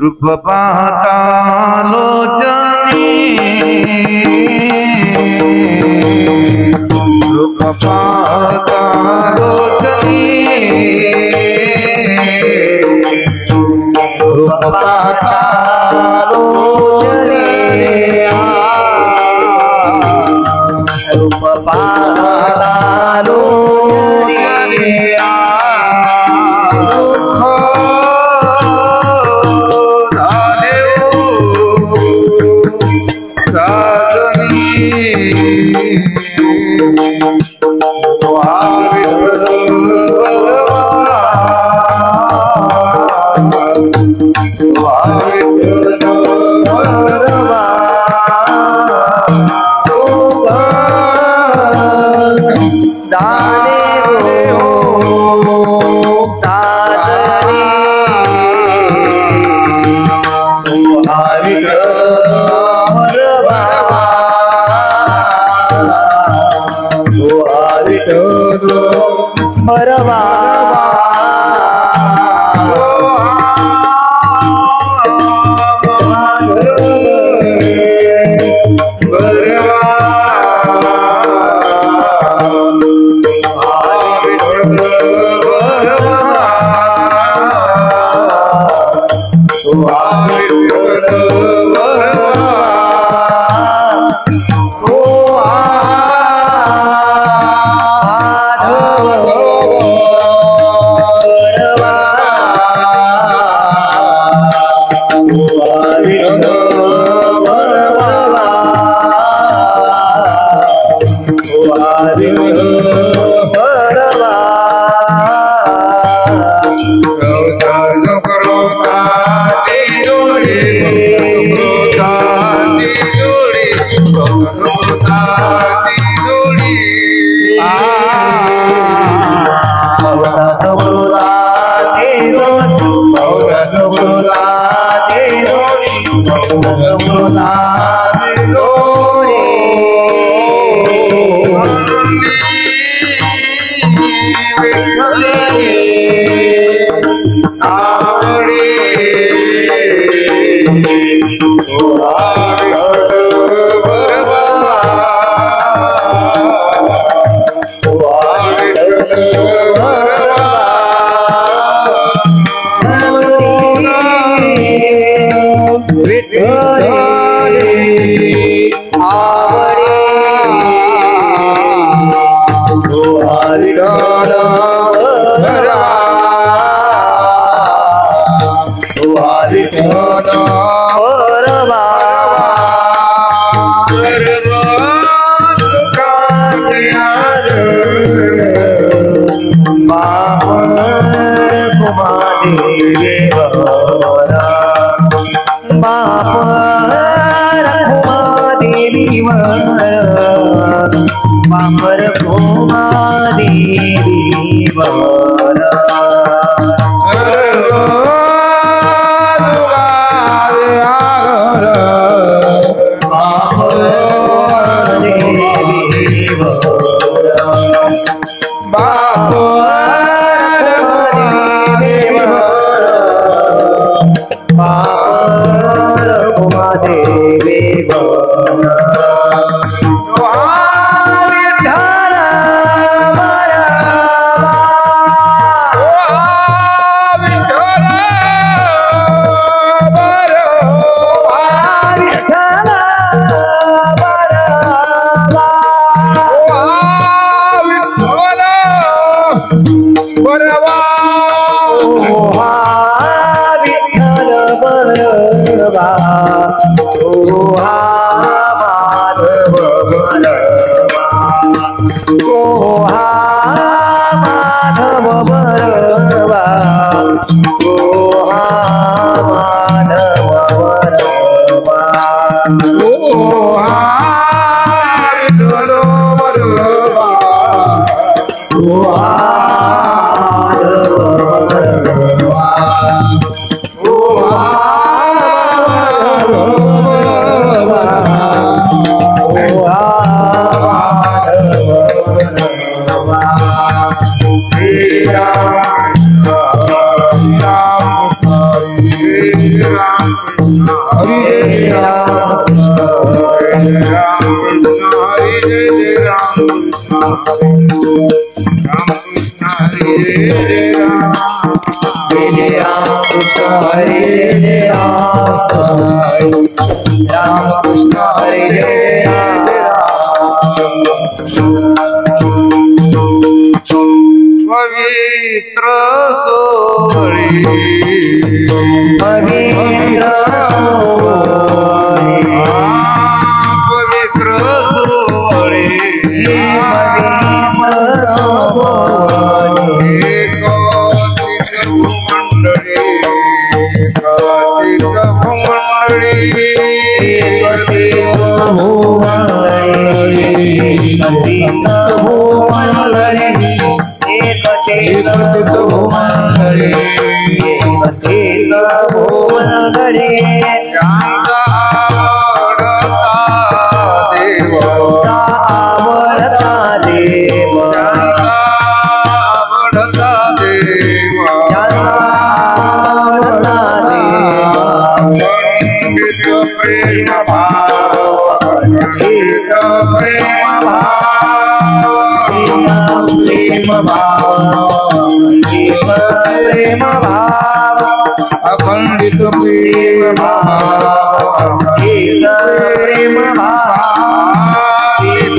रूप पाहता लोचनी रूप पाहता लोचनी रूप पाहता लोचनी रूप पाहता लोचनी पवित्र सोहळी पवित्र पवित्र सोहळी अखंडित प्रेम भाव प्रेम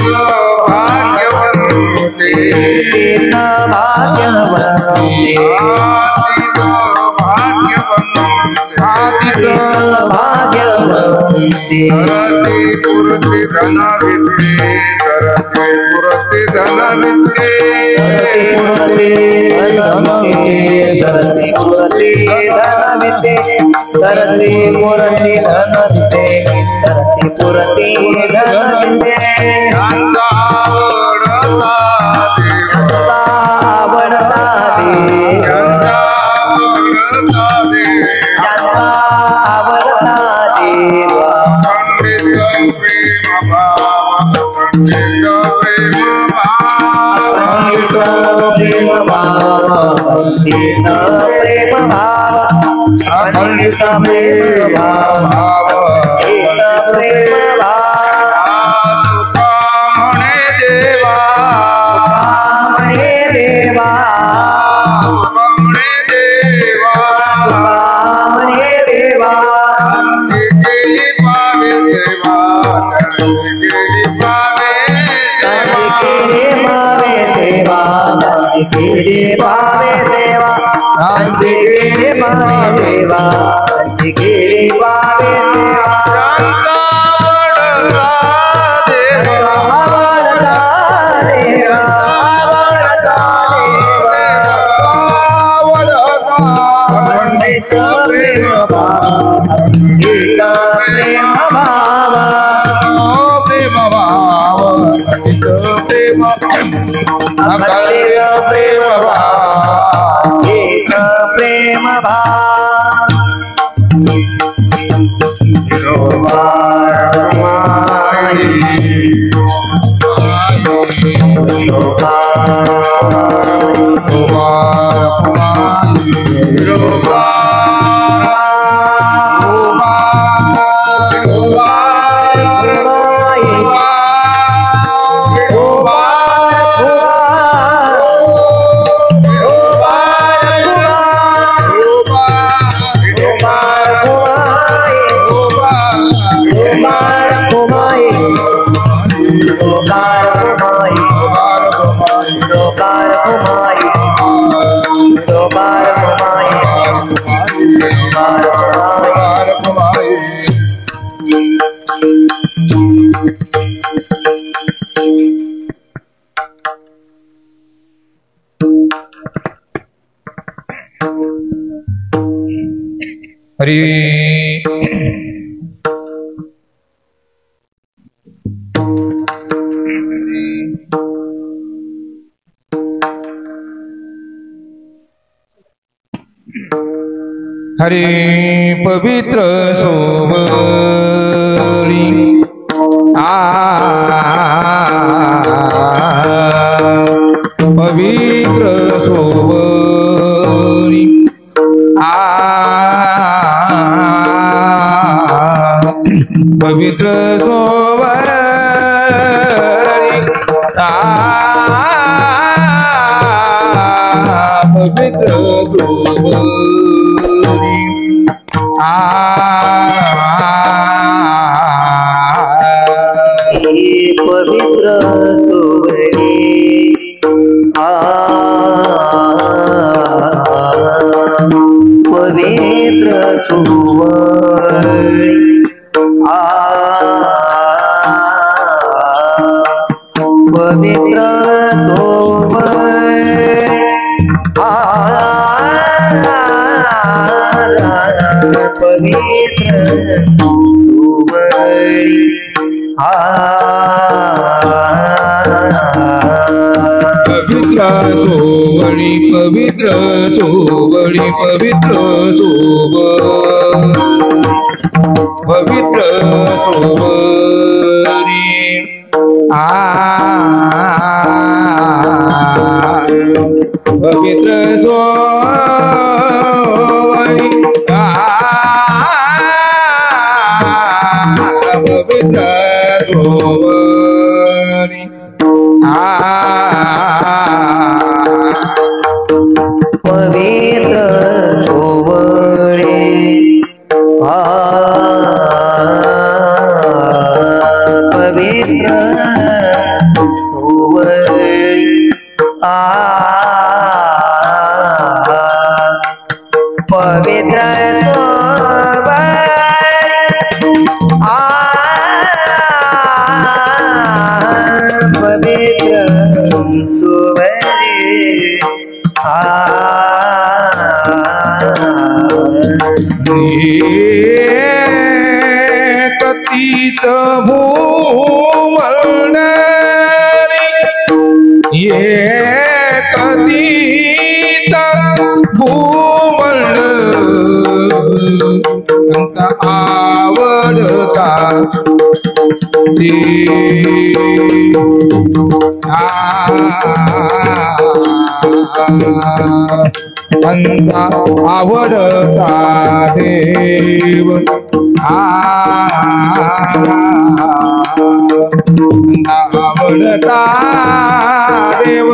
भाग्यवंते करते पुरते धनविद्ये करते पुरते धनविद्ये हरे पवित्र सोवळी पवित्र सोवळी पवित्र सोवळी पवित्र सोवळी पवित्र सोवळी पवित्र सोवळी पवित्र सोवळी पवित्र सोवळी पवित्र सोवळी पवित्र पवित्र सोवळी पवित्र सोवळी पवित्र सोवळी पवित्र सोवळी पवित्र सोवळी पवित्र पवित्र कथित भूमंडळी ये कथित भूमंडळी आवडता अंता आवडता देव आवडता देव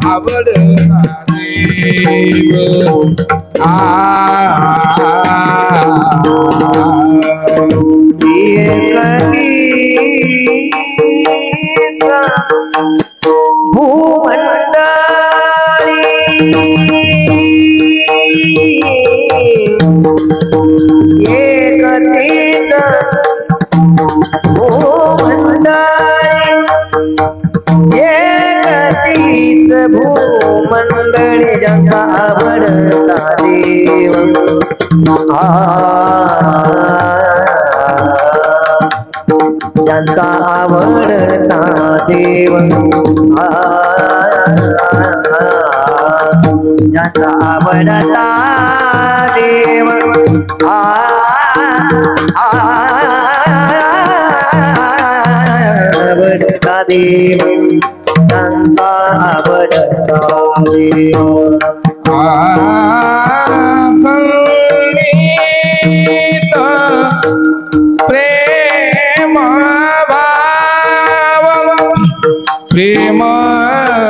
आवडता देव भूमंडळी ज्यांचा आवडता देव ज्यांचा आवडता देव ज्यांचा आवडता देव आवडता देव ज्यांचा आवडता देव प्रेम भाव प्रेम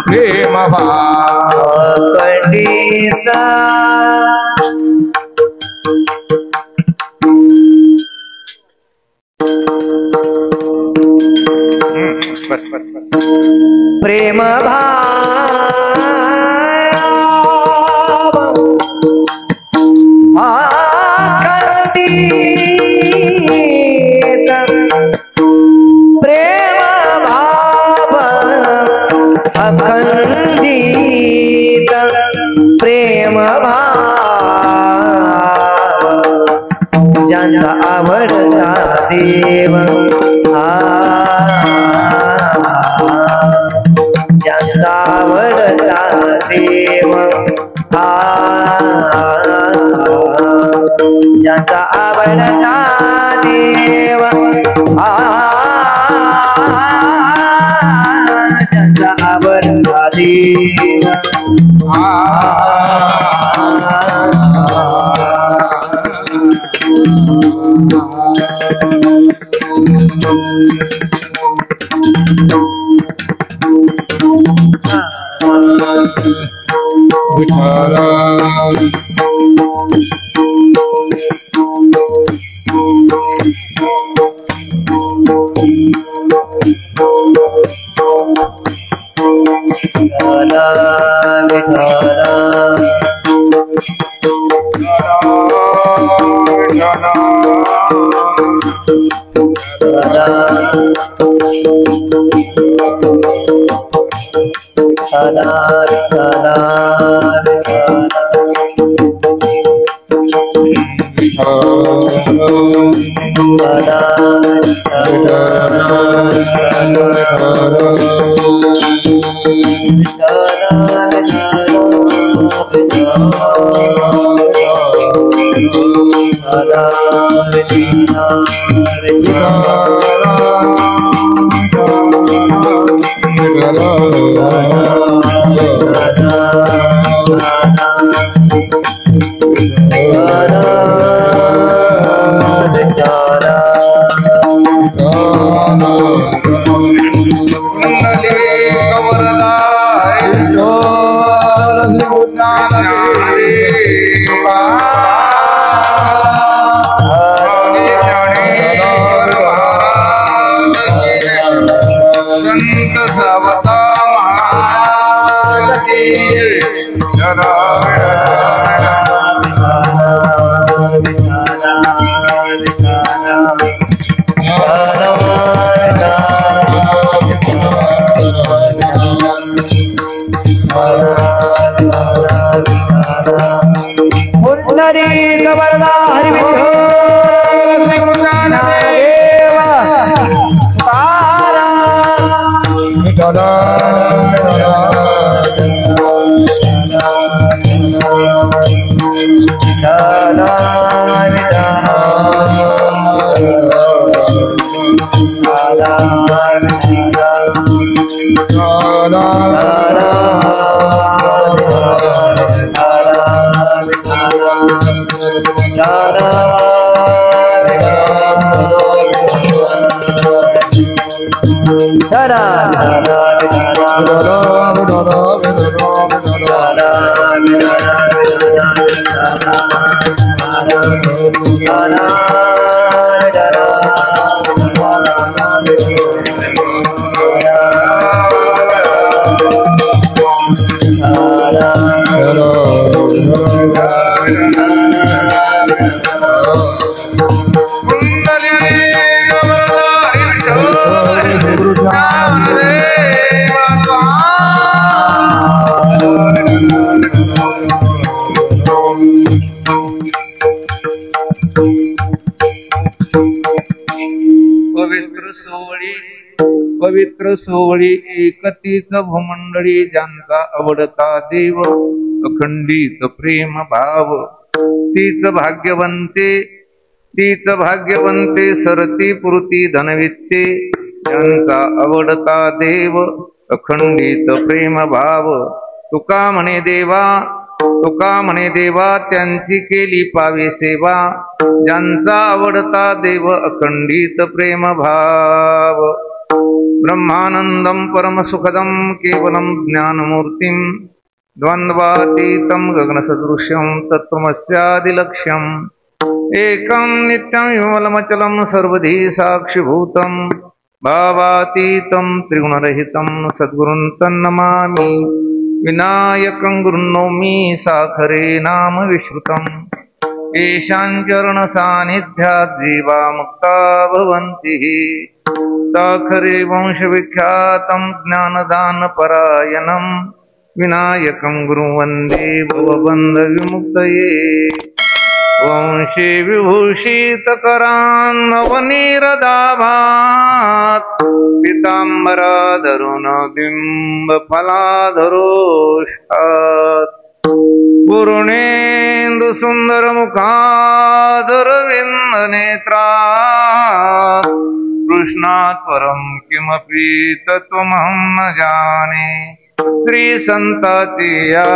प्रेम भाव पंडिता प्रेम भाव अखंडित प्रेम भाव ज्यांचा आवडता देव ज्यांचा आवडता देव ज्यांचा आवडता देव ज्यांचा आवडता देव पवित्र सोहळी एकतीच भूमंडळी ज्यांचा आवडता देव अखंडित प्रेम भाव तीच भाग्यवंते सरती पुरती धनवित्ते ज्यांचा आवडता देव अखंडित प्रेम भाव तुका म्हणे देवा त्यांची केली पावे सेवा ज्यांचा आवडता देव अखंडित प्रेम भाव ब्रह्मानंदं परमसुखदं केवलं ज्ञानमूर्तिं द्वन्द्वातीतं गगनसदृश्यं तत्त्वमस्यादिलक्ष्यम् एकं नित्यं विमलमचलं सर्वधी साक्षिभूतं भावातीतं त्रिगुणरहितं सद्गुरुं तन्नमामि विनायकं गुरुं नौमि साखरे नाम विश्रुतम् येषांचरण सानिध्यात् जीवा मुक्ता भवन्ति साखरे वंशविख्यातं ज्ञानदानपरायणं विनायकं गुरुं वन्दे भवबन्धविमुक्तये वंशे विभूषितकरान् नवनीरदाभात् पीताम्बराधरुण बिम्बफलाधरोष्ठात् पूर्णेन्दु सुन्दरमुखादरविन्दनेत्रात् कृष्णात् परं किमपि तत्त्वमहं न जाने श्री संताती या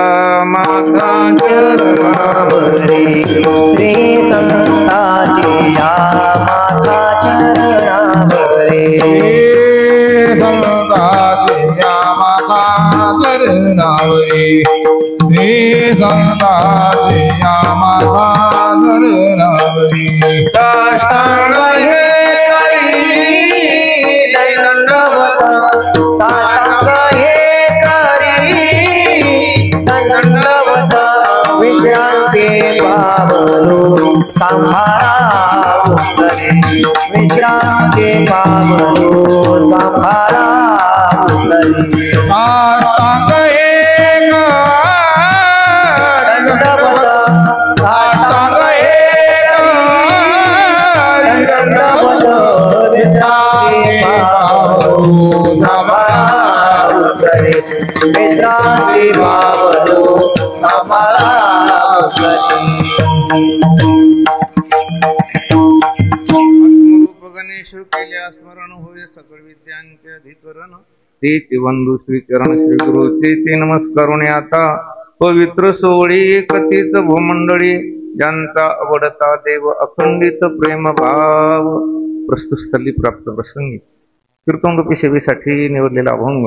माता चरणावरी श्री संताती या माता चरणावरी संताती या माता चरणावरी श्री संताती या माता चरणावरी साष्टांग हे करी दंडवत साष्टांग हे दंडवत विश्रांती पावलो सांभाळा उतरे विश्रांती पावलो सांभाळा उतरे साष्टांग एक दंडवत साष्टांग एक दंडवत विश्रांती पावलो सांभाळा उतरे विश्रांती पावलो सांभाळा आत्मरूप गणेश केल्या स्मरण होय सकळ विद्यांचे अधिकरण ते बंधू श्रीचरण श्री गुरु ते नमस्कारुणे आता पवित्र सोळी कथित भूमंडळी ज्यांचा आवडता देव अखंडित प्रेम भाव प्रस्तुत स्थली प्राप्त प्रसंगी कीर्तनरूपी सेवेसाठी निवडलेला अभंग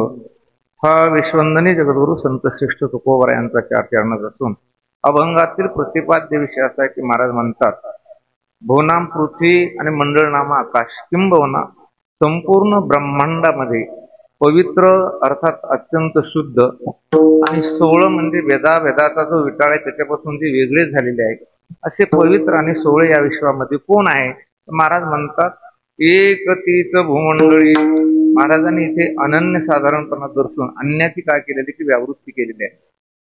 हा विश्वंदनी जगद्गुरु संत श्रेष्ठ तुकोबरा यांचा 4 चरणात असून अभंगातील प्रतिपाद्य विषय असा आहे की महाराज म्हणतात भुवनाम पृथ्वी आणि मंडळनामा आकाश किंबहुना संपूर्ण ब्रह्मांडामध्ये पवित्र अर्थात अत्यंत शुद्ध आणि 16 म्हणजे वेदाचा जो विटाळ आहे त्याच्यापासून जे वेगळे झालेले आहे असे पवित्र आणि 16 या विश्वामध्ये कोण आहे महाराज म्हणतात एकतीच भूमंडळी महाराजांनी इथे अनन्य साधारणपणा दर्शून अन्याची काय केलेली की व्यावृत्ती केलेली आहे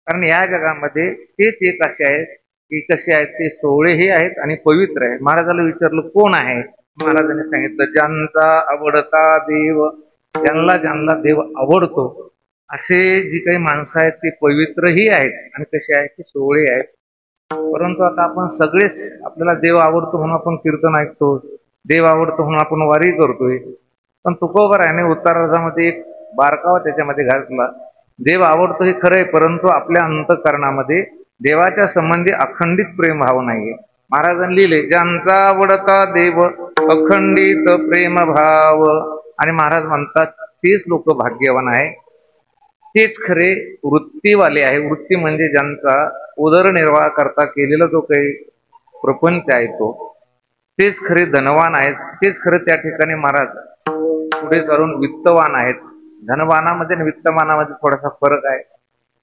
कारण या जगामध्ये तेच एक असे आहेत की कसे आहेत ते 16 हे आहेत आणि पवित्र आहे महाराजाला विचारलं कोण आहे महाराजांनी सांगितलं ज्यांचा आवडता देव ज्यांना देव आवडतो असे जी काही माणसं आहेत ते पवित्रही आहेत आणि कसे आहेत ते 16 आहेत परंतु आता आपण सगळेच आपल्याला देव आवडतो म्हणून आपण कीर्तन ऐकतो देव आवडतो म्हणून आपण वारी करतोय पण तुकोबरायाने उत्तरार्धामध्ये एक बारकावा त्याच्यामध्ये घातला देव आवडतो हे खरं आहे परंतु आपल्या अंतःकरणामध्ये देवाच्या संबंधी अखंडित प्रेम भाव नाहीये महाराजांनी लिहिले ज्यांचा आवडता देव अखंडित प्रेम भाव आणि महाराज म्हणतात तेच लोक भाग्यवान आहे तेच खरे वृत्तीवाले आहे वृत्ती म्हणजे ज्यांचा उदरनिर्वाह करता केलेला जो काही प्रपंच आहे तो तेच खरे धनवान आहेत तेच खरे त्या ठिकाणी महाराज पुढे चालून वित्तवान आहेत धनवानामध्ये आणि वित्तवानामध्ये थोडासा फरक आहे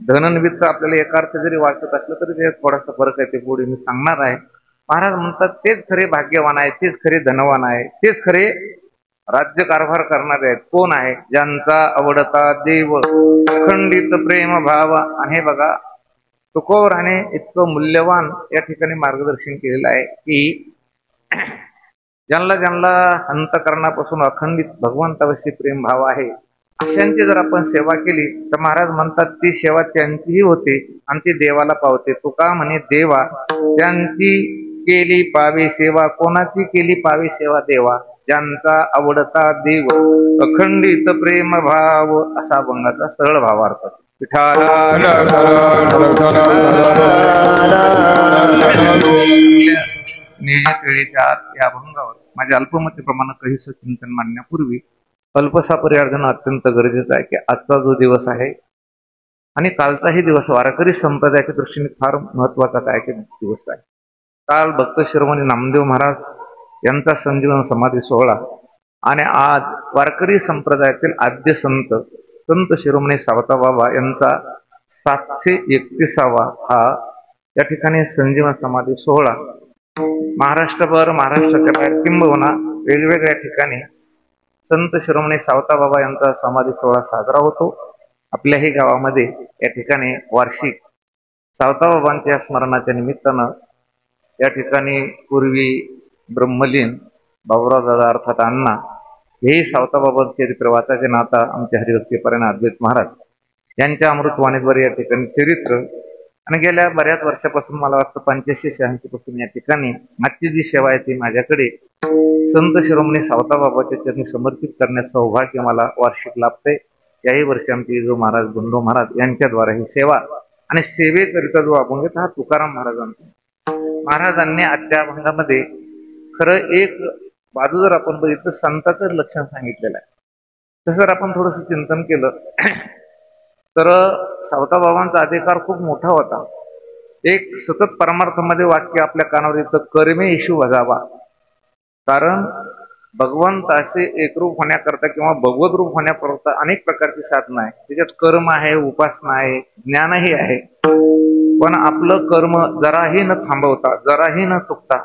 धन वित्त आपल्याला एका अर्थ जरी वाचत असलं तरी ते थोडासा फरक आहे ते पुढे मी सांगणार आहे महाराज म्हणतात तेच खरे भाग्यवान आहे तेच खरे धनवान आहे तेच खरे राज्य कारभार करणारे आहेत कोण आहे ज्यांचा आवडता देव अखंडित प्रेम भाव आणि हे बघा तुकोबराने इतकं मूल्यवान या ठिकाणी मार्गदर्शन केलेलं आहे की ज्यांना अंतःकरणापासून अखंडित भगवंताविषयी प्रेम भाव आहे अशांची जर आपण सेवा केली तर महाराज म्हणतात ती सेवा त्यांचीही होते आणि ती देवाला पावते तुका म्हणे देवा त्यांची केली पावे सेवा कोणाची केली पावे सेवा देवा ज्यांचा आवडता देव अखंडित प्रेम भाव असा अभंगाचा सरळ भावार्थ नियोजित वेळेच्या या अभंगावर माझ्या अल्पमतीप्रमाणे काहीसं चिंतन मांडण्यापूर्वी अल्पसा परिवर्तन अत्यंत गरजेचं आहे की आजचा जो दिवस आहे आणि कालचाही दिवस वारकरी संप्रदायाच्या दृष्टीने फार महत्वाचा काय की दिवस आहे काल भक्त शिरोमणी नामदेव महाराज यांचा संजीवन समाधी सोहळा आणि आज वारकरी संप्रदायातील आद्य संत शिरोमणी सावता बाबा यांचा 731वा हा या ठिकाणी संजीवन समाधी सोहळा महाराष्ट्रभर, महाराष्ट्राच्या बाहेर किंबहुना वेगवेगळ्या ठिकाणी संत शिरोमणी सावता बाबा यांचा समाधी सोहळा साजरा होतो. आपल्याही गावामध्ये या ठिकाणी वार्षिक सावता बाबांच्या स्मरणाच्या निमित्तानं या ठिकाणी पूर्वी ब्रह्मलीन बाबुराव दादा अर्थात अण्णा हेही सावता बाबांचे चरित्र वाचाचे नाता आमचे हरिभक्तीपरायण अद्वैत महाराज यांच्या अमृतवाणीद्वारे या ठिकाणी चरित्र आणि गेल्या बऱ्याच वर्षापासून मला वाटतं 85-86 पासून या ठिकाणी आजची जी सेवा आहे ती माझ्याकडे संत शिरोमणी सावता बाबाच्या चरणी समर्पित करण्याचं सौभाग्य मला वार्षिक लाभते. याही वर्षी आमचे जो महाराज गुंडो महाराज यांच्याद्वारे ही सेवा आणि सेवेकरिता जो अभंग हा तुकाराम महाराजांनी आजच्या अभंगामध्ये खरं एक बाजू जर आपण बघितलं संताचं लक्षण सांगितलेलं आहे. तसं जर आपण थोडंसं चिंतन केलं तर सावता बाबांचा अधिकार खूप मोठा होता. एक सतत परमार्थामध्ये वाक्य आपल्या कानावर येतं, कर्मे येशू भजावा. कारण भगवंत असे एकरूप होण्याकरता किंवा भगवत रूप होण्याकरता अनेक प्रकारची साधनं आहे. त्याच्यात कर्म आहे, उपासना आहे, ज्ञानही आहे. पण आपलं कर्म जराही न थांबवता, जराही न चुकता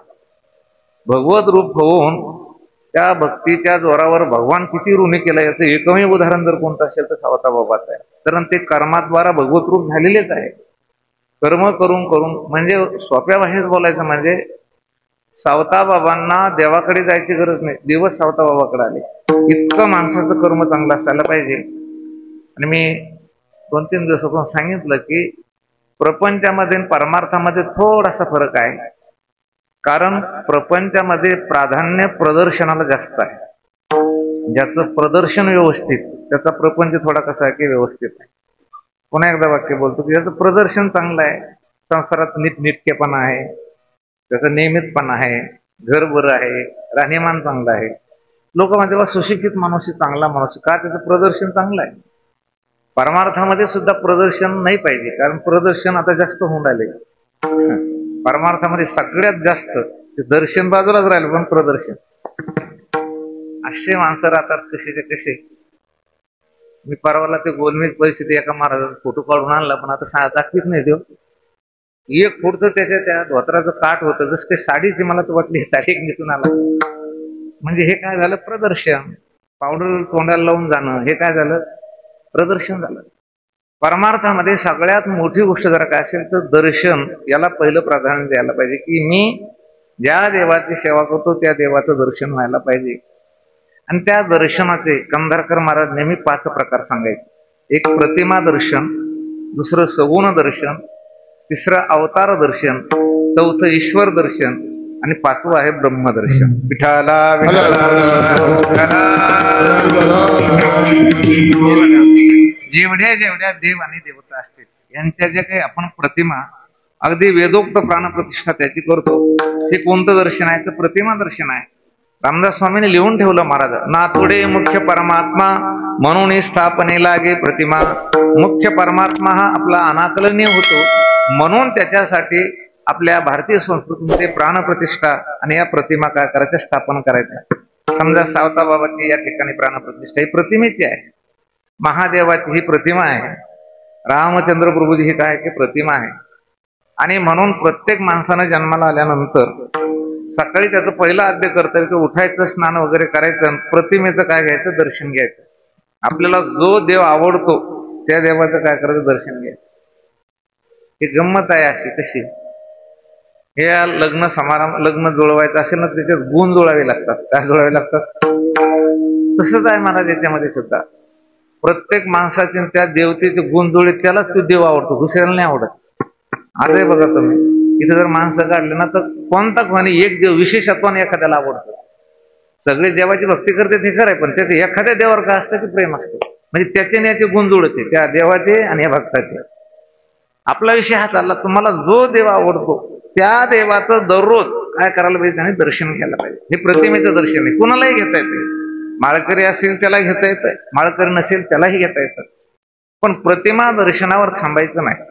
भगवत रूप होऊन त्या भक्तीच्या जोरावर भगवान किती ऋणी केलं याचं एकमेव उदाहरण जर कोणतं असेल तर सावता बाबाच आहे. कारण ते कर्माद्वारा भगवत रूप झालेलेच आहे. कर्म करून करून म्हणजे सोप्या भाषेत बोलायचं म्हणजे सावता बाबांना देवाकडे जायची गरज नाही, दिवस सावता बाबाकडे आले. इतकं माणसाचं कर्म चांगलं असायला पाहिजे. आणि मी 2-3 दिवसापासून सांगितलं की प्रपंचामध्ये परमार्थामध्ये थोडासा फरक आहे. कारण प्रपंचामध्ये प्राधान्य प्रदर्शनाला जास्त आहे. ज्याचं प्रदर्शन व्यवस्थित त्याचा प्रपंच थोडा कसा आहे की व्यवस्थित आहे. पुन्हा एकदा वाक्य बोलतो की ज्याचं प्रदर्शन चांगलं आहे, संसारात नीटनेटकेपणा आहे, त्याचं नियमितपणा आहे, घर बरं आहे, राहणीमान चांगलं आहे, लोक म्हणते सुशिक्षित माणूस चांगला माणूस का, त्याचं प्रदर्शन चांगलं आहे. परमार्थामध्ये सुद्धा प्रदर्शन नाही पाहिजे, कारण प्रदर्शन आता जास्त होऊन राहिले. परमार्थामध्ये सगळ्यात जास्त ते दर्शन बाजूलाच राहिलं पण प्रदर्शन. असे माणसं राहतात कसेचे कसे. मी परवाला ते गोलमेज परिस्थिती एका महाराजाचा फोटो काढून आणला, पण आता दाखवीत नाही देव. एक फूट तर त्याच्या त्या धोत्राचं काठ होतं, जसं काही साडीची मला तर वाटली साडी एक निघून आला. म्हणजे हे काय झालं, प्रदर्शन. पावडर तोंडाला लावून जाणं हे काय झालं, प्रदर्शन झालं. परमार्थामध्ये सगळ्यात मोठी गोष्ट जरा काय असेल तर दर्शन, याला पहिलं प्राधान्य द्यायला पाहिजे. की मी ज्या देवाची सेवा करतो त्या देवाचं दर्शन व्हायला पाहिजे. आणि त्या दर्शनाचे कंधारकर महाराज नेहमी 5 प्रकार सांगायचे. एक प्रतिमा दर्शन, दुसरं सगुण दर्शन, तिसरं अवतार दर्शन, चौथं ईश्वर दर्शन आणि 5वं आहे ब्रह्मदर्शन. विठाला जेवढ्या जेवढ्या देव आणि देवता असतील यांच्या ज्या काही आपण प्रतिमा अगदी वेदोक्त प्राणप्रतिष्ठा त्याची करतो, हे कोणतं दर्शन आहे तर प्रतिमा दर्शन आहे. रामदास स्वामींनी लिहून ठेवलं महाराज, नाथोडे मुख्य परमात्मा म्हणून स्थापने लागे प्रतिमा. मुख्य परमात्मा हा आपला अनाकलनीय होतो, म्हणून त्याच्यासाठी आपल्या भारतीय संस्कृतीमध्ये प्राणप्रतिष्ठा आणि या प्रतिमा काय करायच्या, स्थापन करायच्या. समजा सावता बाबाची या ठिकाणी प्राणप्रतिष्ठा ही प्रतिमेची आहे, महादेवाची ही प्रतिमा आहे, रामचंद्र प्रभूजी ही काय की प्रतिमा आहे. आणि म्हणून प्रत्येक माणसानं जन्माला आल्यानंतर सकाळी त्याचं पहिलं आद्य कर्तव्य उठायचं, स्नान वगैरे करायचं, प्रतिमेचं काय घ्यायचं, दर्शन घ्यायचं. आपल्याला जो देव आवडतो त्या देवाचं काय करायचं, दर्शन घ्यायचं. ही गंमत आहे अशी. कशी, हे लग्न समारंभ, लग्न जुळवायचं असेल ना त्याच्यात गुण जुळावे लागतात. काय जुळावे लागतात, तसंच आहे महाराज याच्यामध्ये सुद्धा. प्रत्येक माणसाचे त्या देवतेचे गुण जुळले त्यालाच तो देव आवडतो, दुसऱ्याला नाही आवडत. आजही बघा तुम्ही इथे जर माणसं काढले ना तर कोणता कोणी एक देव विशेषत्वाने एखाद्याला आवडतो. सगळे देवाची भक्ती करते ते खरं आहे, पण त्याचे एखाद्या देवावर काय असतं की प्रेम असतं, म्हणजे त्याचे याचे गुण जुळते त्या देवाचे आणि या भक्ताचे. आपला विषय हा चालला, तुम्हाला जो देव आवडतो त्या देवाचं दररोज काय करायला पाहिजे आणि दर्शन घ्यायला पाहिजे. हे प्रतिमेचं दर्शन आहे, कुणालाही घेता येते. माळकरी असेल त्याला घेता येतं, माळकरी नसेल त्यालाही घेता येतं. पण प्रतिमा दर्शनावर थांबायचं नाही.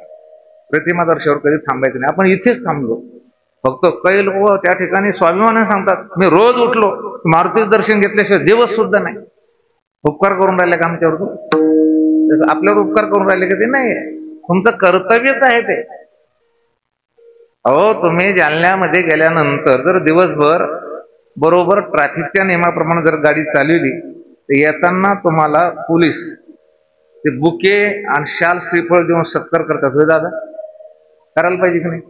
प्रतिमा दर्शनावर कधी थांबायचं नाही. आपण इथेच थांबलो. फक्त काही लोक त्या ठिकाणी स्वाभिमानाने सांगतात, मी रोज उठलो मारुतीचं दर्शन घेतल्याशिवाय दिवस सुद्धा नाही. उपकार करून राहिले का आमच्यावर? आपल्यावर उपकार करून राहिले का ते नाही, तुमचं कर्तव्यच आहे ते. अहो तुम्ही जालन्यामध्ये गेल्यानंतर जर दिवसभर बरोबर ट्रॅफिकच्या नियमाप्रमाणे जर गाडी चालवली तर येताना तुम्हाला पोलीस ते बुके आणि शाल श्रीफळ देऊन सत्कार करतात. होय दादा, करायला पाहिजे की नाही?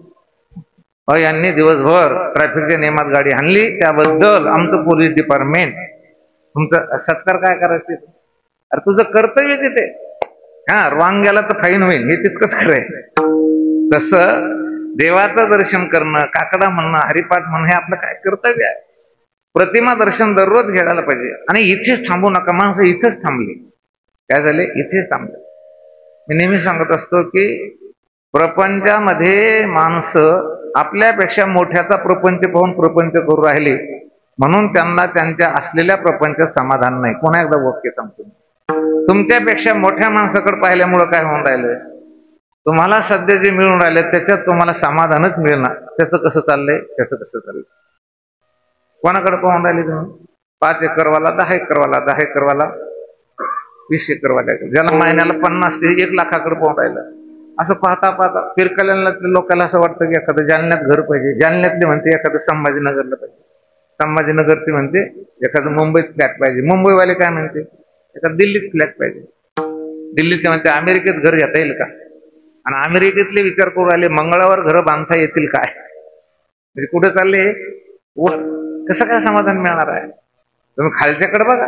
अहो यांनी दिवसभर ट्रॅफिकच्या नियमात गाडी आणली त्याबद्दल आमचं पोलीस डिपार्टमेंट तुमचं सत्कार काय करायचं? अरे तुझं कर्तव्य तिथे. हा, रॉंग गेला तर फाईन होईल, हे तितकंच खरंय. तसं देवाचं दर्शन करणं, काकडा म्हणणं, हरिपाठ म्हणणं हे आपलं काय कर्तव्य आहे. प्रतिमा दर्शन दररोज घ्यायला पाहिजे. आणि इथेच थांबू नका. माणसं इथेच थांबली, काय झाले? इथेच थांबले. मी नेहमी सांगत असतो की प्रपंचामध्ये माणसं आपल्यापेक्षा मोठ्याचा प्रपंच पाहून प्रपंच करू राहिले म्हणून त्यांना त्यांच्या असलेल्या प्रपंचात समाधान नाही. पुन्हा एकदा वाक्य सांगतो, तुमच्यापेक्षा मोठ्या माणसाकडे पाहिल्यामुळं काय होऊन राहिलं? तुम्हाला सध्या जे मिळून राहिले त्याच्यात तुम्हाला समाधानच मिळणार. त्याचं कसं चाललंय? त्याचं कसं चाललंय? कोणाकडे पाहून राहिले तुम्ही? 5 एकरवाला, 10 एकरवाला, 10 एकरवाला, 20 एकरवाला, ज्याला महिन्याला 50 ते 1 लाखाकडे पाहून राहिलं. असं पाहता पाहता फिरकल्याला लोकांना असं वाटतं की एखादं जालन्यात घर पाहिजे. जालन्यातले म्हणते एखादं संभाजीनगरला पाहिजे, संभाजीनगरचे म्हणते एखादं मुंबईत फ्लॅट पाहिजे, मुंबईवाले काय म्हणते एखादं दिल्लीत फ्लॅट पाहिजे, दिल्लीत म्हणते अमेरिकेत घर घेता येईल का? आणि अमेरिकेतले विचार करू राहिले मंगळावर घर बांधता येतील काय? म्हणजे कुठे चालले? वर. कसं काय समाधान मिळणार आहे? तुम्ही खालच्याकडे बघा,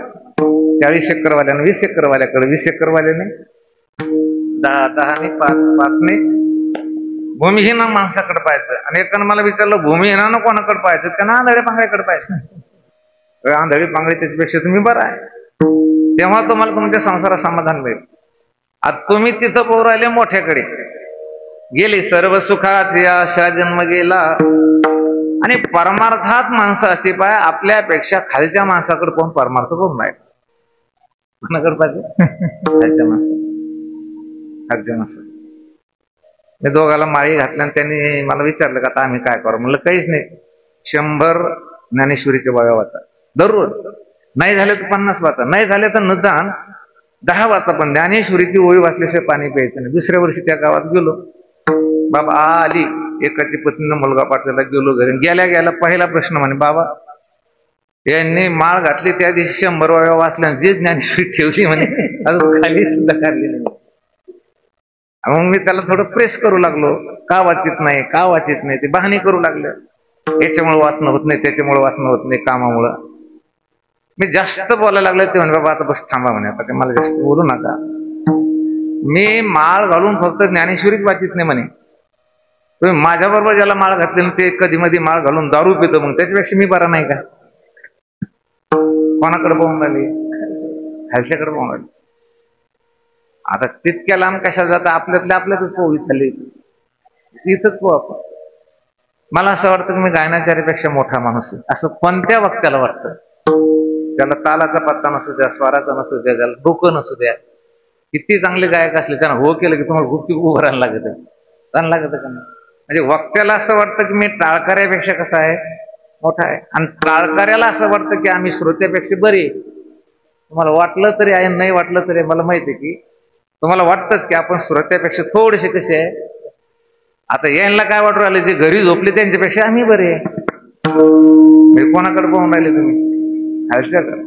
40 एकरवाल्यानं 20 एकरवाल्याकडे, 20 एकरवाल्याने 10 ने 5 ने भूमिहीन माणसाकडे पाहायचं. आणि एकानं मला विचारलं भूमिहीनानं कोणाकडे पाहायचं? त्यांना आंधळे पांगळ्याकडे पाहायचं. आंधळी पांगळी त्याच्यापेक्षा तुम्ही बरं आहे. तेव्हा तुम्हाला तुमच्या संसारात समाधान मिळेल. आता तुम्ही तिथं पोहू राहिले मोठ्याकडे, गेली सर्व सुखाची आशा जन्म गेला. आणि परमार्थात माणसं अशी पाय आपल्यापेक्षा खालच्या माणसाकडे पाहून परमार्थ करून राहील. कोणाकडे पाहिजे? खालच्या माणसा, खालच्या माणसा. मी दोघाला माळी घातल्या आणि त्यांनी मला विचारलं का आता आम्ही काय करू? म्हणलं काहीच नाही, 100 ज्ञानेश्वरीचे बाव्या वाचा दररोज. नाही झाले तर 50 वाचा, नाही झाले तर निदान 10 वाचा. पण ज्ञानेश्वरीची ओळी वाचल्याशिवाय पाणी प्यायचं नाही. दुसऱ्या वर्षी त्या गावात गेलो, बाबा आली एकाची पत्नीनं मुलगा पाठवायला गेलो घरी. गेल्या गेल्या पहिला प्रश्न म्हणे, बाबा यांनी माळ घातली त्या दिवशी 100 वाव्या वाचल्या, जे ज्ञानेश्वरी ठेवली म्हणे अजून खाली सुद्धा काढली नाही. मग मी त्याला थोडं प्रेस करू लागलो, का वाचित नाही, का वाचित नाही? ते बहाणे करू लागले, याच्यामुळे वाचणं होत नाही, त्याच्यामुळे वाचणं होत नाही, कामामुळं. मी जास्त बोलायला लागले. ते म्हणे बाबा आता बस थांबा म्हणे, आता ते मला जास्त बोलू नका. मी माळ घालून फक्त ज्ञानेश्वरीच वाचित नाही म्हणे. तुम्ही माझ्याबरोबर ज्याला माळ घातली ते कधी मध्ये माळ घालून दारू पितो, मग त्याच्यापेक्षा मी बरा नाही का? कोणाकडे पाहून राहिली? खालच्याकडे पाहून राहिली. आता तितक्या लांब कशाला जाता? आपल्यातल्या आपल्यातच पोहू इथली, इथंच पोहू आपण. मला असं वाटतं की मी गायनाचार्यापेक्षा मोठा माणूस आहे असं कोणत्या वक्त्याला वाटतं? त्याला तालाचा पत्ता नसू द्या, स्वराचा नसू द्या, त्याला डोकं नसू द्या, किती चांगले गायक असले त्यांना हो केलं की तुम्हाला गुप्ती उभं राहायला लागत का नाही? म्हणजे वक्त्याला असं वाटतं की मी टाळकऱ्यापेक्षा कसा आहे? मोठा आहे. आणि टाळकऱ्याला असं वाटतं की आम्ही श्रोत्यापेक्षा बरे. तुम्हाला वाटलं तरी आहे, नाही वाटलं तरी मला माहिती आहे की तुम्हाला वाटतंच की आपण श्रोत्यापेक्षा थोडेसे कसे आहे. आता यांना काय वाटू राहिले, जे घरी झोपले त्यांच्यापेक्षा आम्ही बरे. कोणाकडे पाहून राहिले तुम्ही? खालच्याकडे.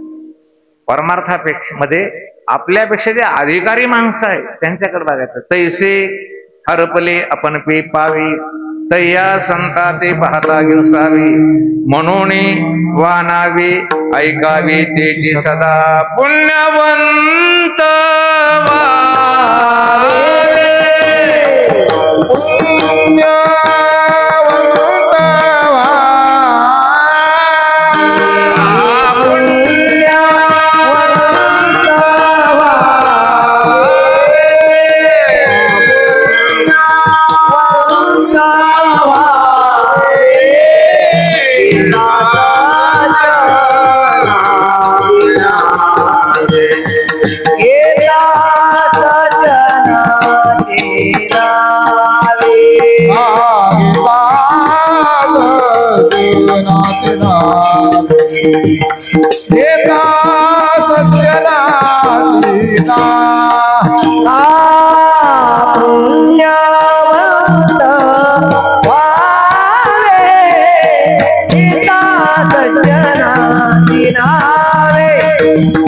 परमार्थापेक्षा मध्ये आपल्यापेक्षा जे अधिकारी माणसं आहे त्यांच्याकडे बघायचं. तैसे हरपले आपण पे पावी, तया संता ते पाहता गिरसावी, म्हणून वानावे ऐकावे तेची सदा पुण्यवंत पुण्यवंत सज्जनाची नावे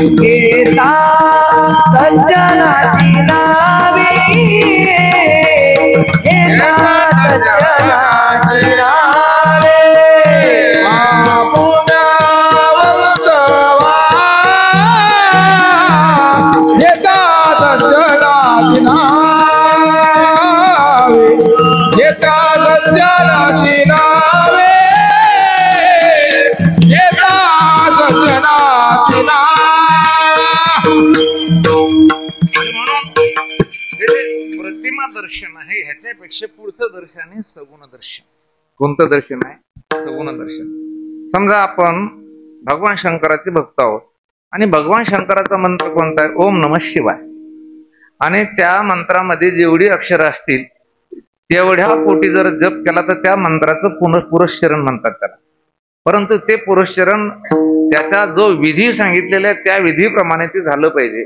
घेता सज्जनाची नावे घेता सज्जनाची नावे प्रतिमा दर्शन आहे, ह्याच्यापेक्षा पुढचं दर्शन आहे सगुण दर्शन. कोणतं दर्शन आहे? सगुण दर्शन. समजा आपण भगवान शंकराचे भक्त आहोत आणि भगवान शंकराचा मंत्र कोणता आहे? ओम नमः शिवाय. आणि त्या मंत्रामध्ये जेवढी अक्षरं असतील तेवढ्या पोटी जर जप केला तर त्या मंत्राचं पुरस्चरण म्हणतात त्याला. परंतु ते पुरस्चरण त्याचा जो विधी सांगितलेला आहे त्या विधीप्रमाणे ते झालं पाहिजे.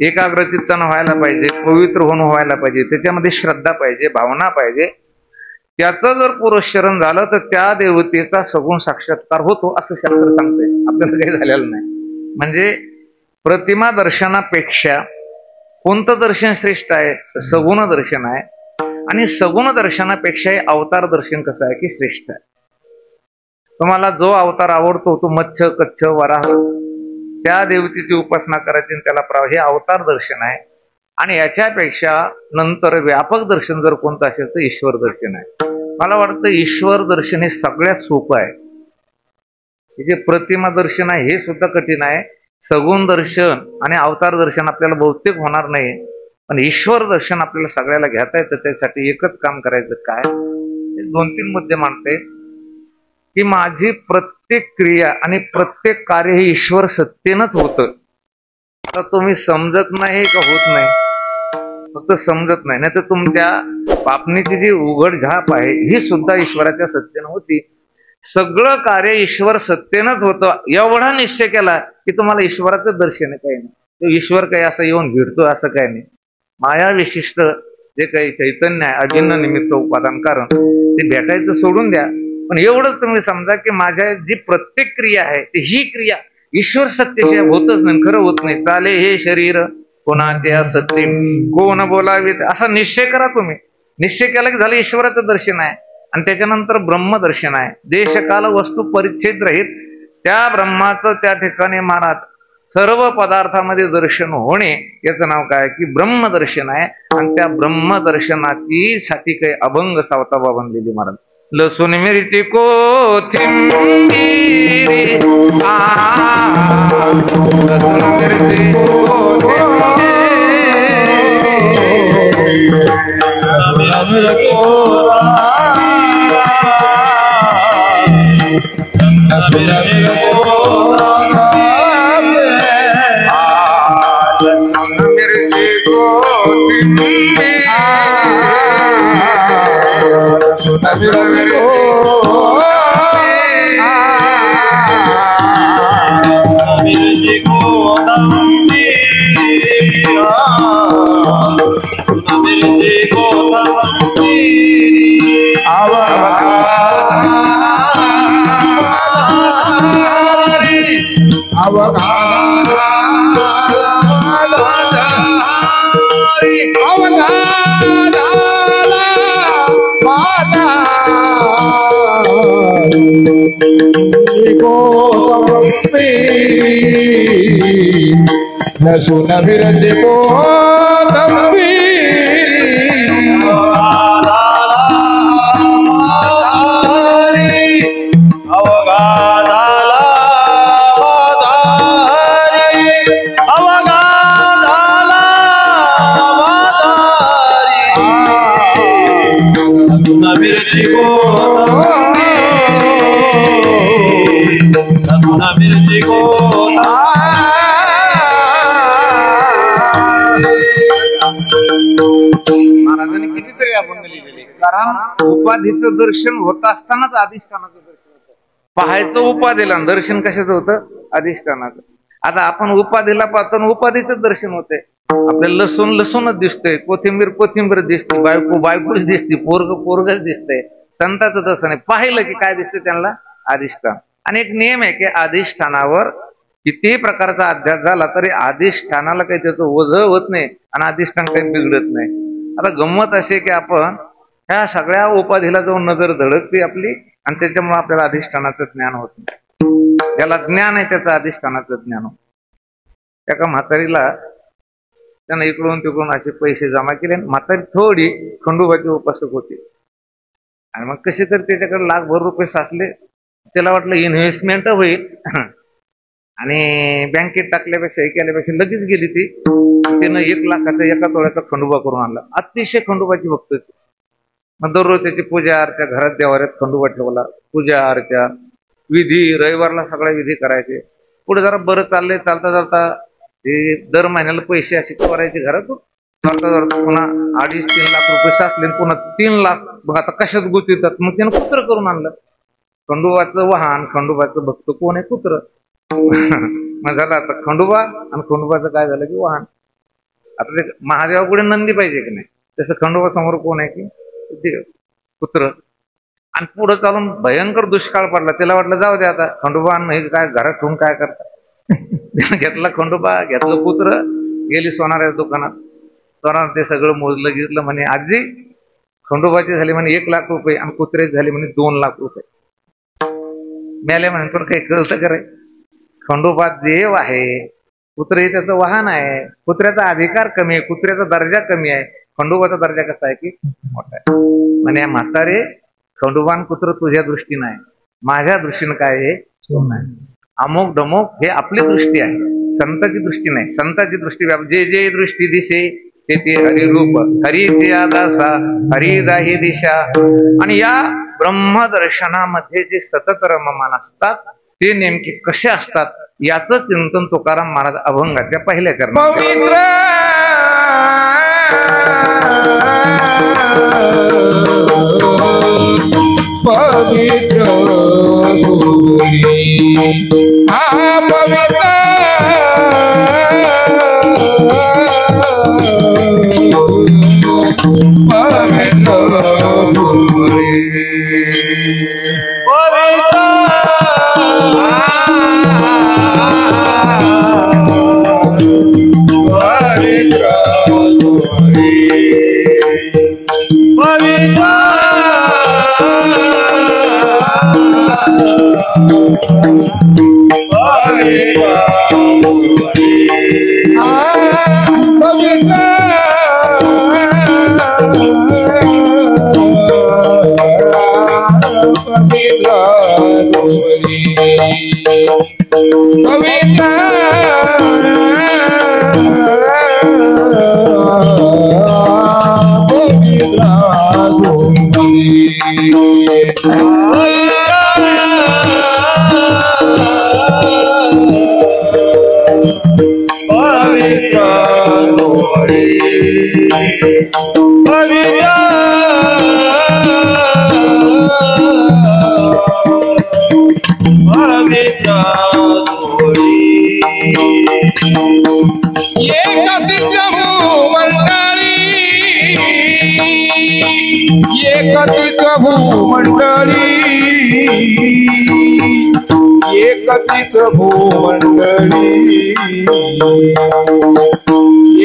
एकाग्रचित्तानं व्हायला पाहिजे, पवित्र होऊन व्हायला पाहिजे, त्याच्यामध्ये श्रद्धा पाहिजे, भावना पाहिजे. त्याचं जर पुरस्चरण झालं तर त्या देवतेचा सगुण साक्षात्कार होतो असं शास्त्र सांगतंय. आपल्याला काही झालेलं नाही. म्हणजे प्रतिमा दर्शनापेक्षा कोणतं दर्शन श्रेष्ठ आहे? सगुण दर्शन आहे. आणि सगुण दर्शनापेक्षाही अवतार दर्शन कसं आहे की श्रेष्ठ आहे. तुम्हाला जो अवतार आवडतो तो मत्स्य, कच्छ, वराह त्या देवतेची उपासना करायची आणि त्याला हे अवतार दर्शन आहे. आणि याच्यापेक्षा नंतर व्यापक दर्शन जर कोणतं असेल तर ईश्वर दर्शन आहे. मला वाटतं ईश्वर दर्शन हे सगळ्यात सोपं आहे. हे जे प्रतिमा दर्शन आहे हे सुद्धा कठीण आहे. सगुण दर्शन आणि अवतार दर्शन आपल्याला बहुतेक होणार नाही, पण ईश्वर दर्शन आपल्याला सगळ्याला घेता येतं. त्यासाठी एकच काम करायचं काय? 2-3 मुद्दे मांडते की माझी प्रत्येक क्रिया आणि प्रत्येक कार्य हे ईश्वर सत्तेनंच होतं. तर तुम्ही समजत नाही का होत नाही? फक्त समजत नाही, नाही तर तुमच्या पापणीची जी उघड झाप आहे ही सुद्धा ईश्वराच्या सत्तेनं होती. सगळं कार्य ईश्वर सत्तेनंच होतं. एवढा निश्चय केला की तुम्हाला ईश्वराचं दर्शन आहे. काही नाही, तो ईश्वर काही असं येऊन भिडतो असं काही नाही. माया विशिष्ट जे काही चैतन्य आहे, अभिन्न निमित्त उपादान कारण, ते भेटायचं सोडून द्या. पण एवढंच तुम्ही समजा की माझ्या जी प्रत्येक क्रिया आहे ही क्रिया ईश्वर सत्तेशिवाय होतच नाही, खरं होत नाही. चाले हे शरीर कोणाच्या सत्ते कोण बोलावे असा निश्चय करा तुम्ही. निश्चय केला की झालं ईश्वराचं दर्शन आहे. आणि त्याच्यानंतर ब्रह्मदर्शन आहे. देशकाल वस्तू परिच्छेद रहित त्या ब्रह्माचं त्या ठिकाणी महाराज सर्व पदार्थामध्ये दर्शन होणे याचं नाव काय की ब्रह्मदर्शन आहे. आणि त्या ब्रह्मदर्शनाची साठी काही अभंग सावताबा बनलेली महाराज. लसूण मिरची कोथिंबीर लसूण मिरची लसूण मिरची महाराजांनी कितीतरी अभंग लिहिलेले. कारण उपाधीचं दर्शन होत असतानाच अधिष्ठानाचं दर्शन होतं. पाहायचं उपाधीला, दर्शन कशाचं होतं? अधिष्ठानाचं. आता आपण उपाधीला पाहतो, उपाधीचं दर्शन होतंय. आपल्याला लसूण लसूणच दिसतंय, कोथिंबीर कोथिंबीर दिसते, बायको बायकोच दिसते, पोरग पोरगच दिसतंय. संताचं तसं नाही. पाहिलं की काय दिसतंय त्यांना? अधिष्ठान. आणि एक नियम आहे की अधिष्ठानावर कितीही प्रकारचा अध्यास झाला तरी अधिष्ठानाला काही त्याचं ओझं होत नाही आणि अधिष्ठान काही बिघडत नाही. आता गंमत असे की आपण ह्या सगळ्या उपाधीला जाऊन नजर धडकते आपली आणि त्याच्यामुळे आपल्याला अधिष्ठानाचं ज्ञान होत नाही. ज्याला ज्ञान आहे त्याचं अधिष्ठानाचं ज्ञान होत. एका म्हातारीला त्यानं इकडून तिकडून असे पैसे जमा केले. म्हातारी थोडी खंडोबाची उपासक होती आणि मग कसे तर त्याच्याकडे लाखभर रुपये साचले. त्याला वाटलं इन्व्हेस्टमेंट होईल आणि बँकेत टाकल्यापेक्षा हे केल्यापेक्षा लगेच गेली ती. त्यानं 1 लाखाचा एका तोळ्याचा खंडोबा करून आणला. अतिशय खंडोबाची भक्त होती. मग दररोज त्याची पूजा अर्चा घरात देवाऱ्यात खंडोबा ठेवला. पूजा अर्चा विधी रविवारला सगळ्या विधी करायचे. पुढे जरा बरं चाललंय चालता चालता ते दर महिन्याला पैसे असे करायचे घरातून. चालता चालता पुन्हा 2.5-3 लाख रुपये साचले. पुन्हा 3 लाख. मग आता कशात गुंतवतात. मग त्यानं कुत्र करून आणलं. खंडोबाचं वाहन खंडोबाचं भक्त कोण आहे. कुत्र. मग झालं आता खंडोबा आणि खंडोबाचं काय झालं की वाहन. आता ते महादेवापुढे नंदी पाहिजे की नाही तसं खंडोबा समोर कोण आहे की कुत्र. आणि पुढे चालून भयंकर दुष्काळ पडला. त्याला वाटलं जाऊ दे आता खंडोबा नाही काय घरात ठेवून काय करतात. घेतला खंडोबा घेतलं कुत्र. गेली सोनाऱ्या दुकानात. सोनार ते सगळं मोजलं घेतलं. म्हणे आजी खंडोबाचे झाले म्हणे 1 लाख रुपये आणि कुत्र्याचे झाले म्हणे 2 लाख रुपये. मेले म्हणे पण काही कळतं करे. खंडोबा देव आहे. कुत्र हे त्याचं वाहन आहे. कुत्र्याचा अधिकार कमी आहे. कुत्र्याचा दर्जा कमी आहे. खंडोबाचा दर्जा कसा आहे की मोठा आहे. म्हणे म्हातारे खंडोबान कुत्र तुझ्या दृष्टीनं आहे. माझ्या दृष्टीनं काय आहे सोन आहे. अमोक डमोक हे आपली दृष्टी आहे. संताची दृष्टी नाही. संताची दृष्टी जे जे दृष्टी दिसे ते ते हरिरूप हरी दासा हरी दाही दिशा. आणि या ब्रह्मदर्शनामध्ये जे सतत रममान असतात ते नेमके कसे असतात याचं चिंतन तुकाराम महाराज अभंगाच्या पहिल्या चरणात. पवित्र एकतीत भूमंडळी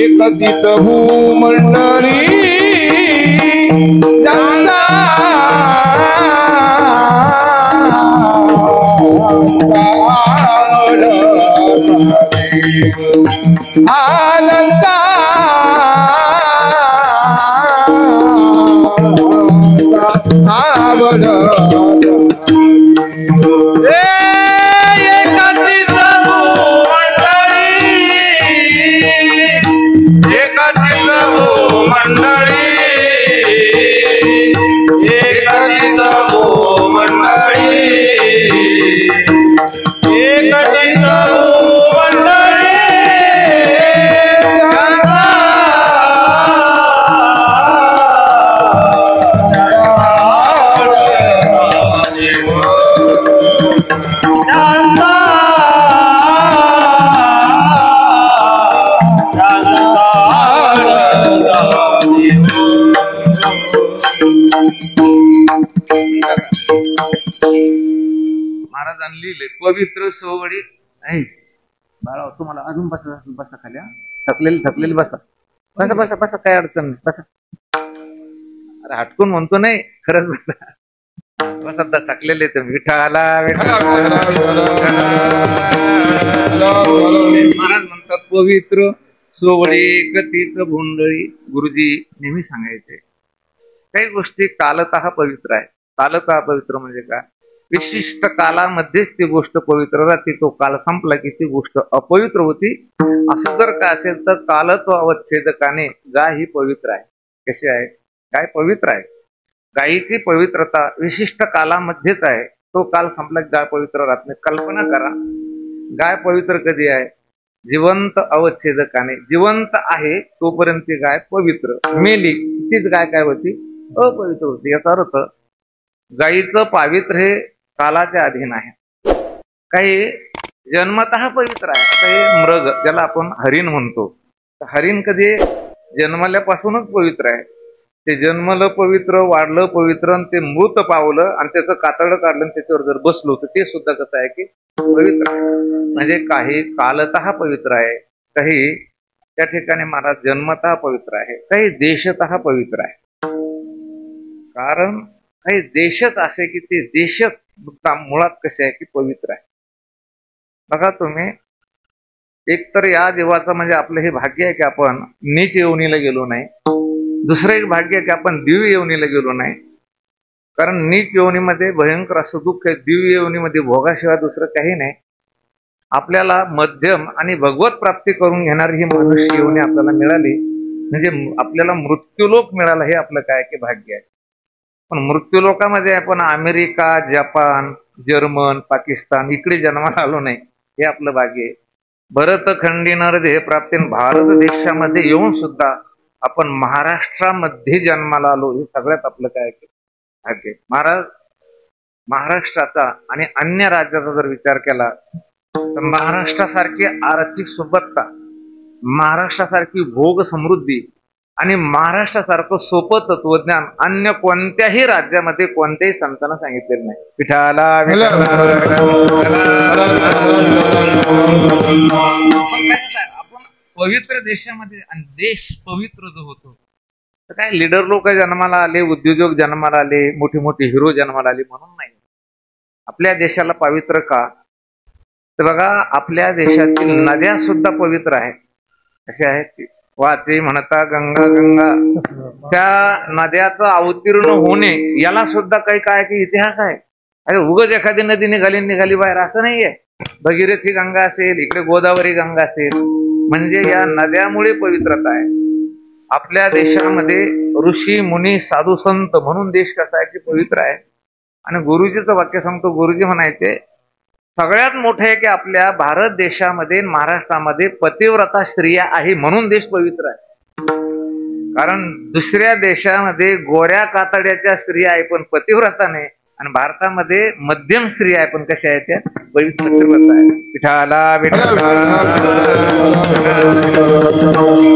एकतीत भूमंडळी आनंदा आवड पवित्र सोवडी. ऐ बाळा, तुम्हाला अजून बसा बसा खाली. थकलेली बसा बसा बसा बसा, काय अडचण नाही, बसा. अरे हटकून म्हणतो नाही, खरंच बसा बसा. थकलेले तर विठाला महाराज म्हणतात पवित्र सोवडी कथित भोंडळी. गुरुजी नेहमी सांगायचे काही गोष्टी कालतः पवित्र आहे. कालतः पवित्र म्हणजे काय? विशिष्ट कालामध्येच ती गोष्ट पवित्र राहते. तो काल संपला की ती गोष्ट अपवित्र होती. असं जर का असेल तर कालत्व अवच्छेदकाने गाय ही पवित्र आहे. कशी आहे? गाय पवित्र आहे. गायीची पवित्रता विशिष्ट कालामध्येच आहे. तो काल संपला की गाय पवित्र राहत नाही. कल्पना करा, गाय पवित्र कधी आहे? जिवंत अवच्छेदकाने. जिवंत आहे तोपर्यंत ती गाय पवित्र. मेली तीच गाय काय होती? अपवित्र होती. याचा अर्थ गायीचं पावित्र्य हे कालाच्या अधीन आहे. काही जन्मतः पवित्र आहे. आता हे मृग ज्याला आपण हरिण म्हणतो, हरिण कधी जन्मल्यापासूनच पवित्र आहे. ते जन्मलं पवित्र, वाढलं पवित्र, आणि ते मृत पावलं आणि त्याचं कातडं काढलं आणि त्याच्यावर जर बसलो तर ते सुद्धा कसं आहे की पवित्र आहे. म्हणजे काही कालतः पवित्र आहे, काही त्या ठिकाणी महाराज जन्मतः पवित्र आहे, काही देशतः पवित्र आहे. कारण काही देशच असे की ते देशच मुळात कसे आहे की पवित्र आहे. बघा तुम्ही, एकतर या देवाचं म्हणजे आपलं हे भाग्य आहे की आपण नीच येवणीला गेलो नाही. दुसरं एक भाग्य आहे की आपण दिव्य येवणीला गेलो नाही. कारण नीच येवणीमध्ये भयंकर असं दुःख आहे. दिव्य येवणीमध्ये भोगाशिवाय दुसरं काही नाही. आपल्याला मध्यम आणि भगवत प्राप्ती करून घेणारी ही मनुष्य येवणी आपल्याला मिळाली म्हणजे आपल्याला मृत्यूलोक मिळाला, हे आपलं काय की भाग्य आहे. पण मृत्यूलोकामध्ये आपण अमेरिका, जपान, जर्मन, पाकिस्तान इकडे जन्माला आलो नाही, हे आपलं भाग्य आहे. भरतखंडी नरदेह प्राप्ती भारत देशामध्ये येऊन सुद्धा आपण महाराष्ट्रामध्ये जन्माला आलो, हे सगळ्यात आपलं काय की भाग्य. महाराष्ट्राचा आणि अन्य राज्याचा जर विचार केला तर महाराष्ट्रासारखी आर्थिक सुबत्ता, महाराष्ट्रासारखी भोग समृद्धी आणि महाराष्ट्रासारखं सोपं तत्वज्ञान अन्य कोणत्याही राज्यामध्ये कोणत्याही संतांना सांगितलेलं नाही. विठाला आपण पवित्र देशामध्ये आणि देश पवित्र जो होतो तर काय लीडर लोक जन्माला आले, उद्योजक जन्माला आले, मोठे मोठे हिरो जन्माला आले म्हणून नाही. आपल्या देशाला पवित्र का? तर बघा, आपल्या देशातील नद्या सुद्धा पवित्र आहेत. कशा आहेत? वाचे म्हणता गंगा गंगा. त्या नद्याचं अवतीर्ण होणे याला सुद्धा काही काय की इतिहास आहे. अरे उगच एखादी नदी निघाली बाहेर असं नाहीये. भगीरथी गंगा असेल, इकडे गोदावरी गंगा असेल, म्हणजे या नद्यामुळे पवित्रता आहे. आपल्या देशामध्ये ऋषी मुनी साधू संत म्हणून देश कसा आहे की पवित्र आहे. आणि गुरुजीचं वाक्य सांगतो, गुरुजी म्हणायचे सगळ्यात मोठे आहे की आपल्या भारत देशामध्ये महाराष्ट्रामध्ये पतिव्रता स्त्रिया आहे म्हणून देश पवित्र आहे. कारण दुसऱ्या देशामध्ये गोऱ्या कातड्याच्या स्त्रिया आहे पण पतिव्रता नाही, आणि भारतामध्ये मध्यम स्त्रिया आहे पण कशा आहेत त्या पवित्रता आहे. विठाला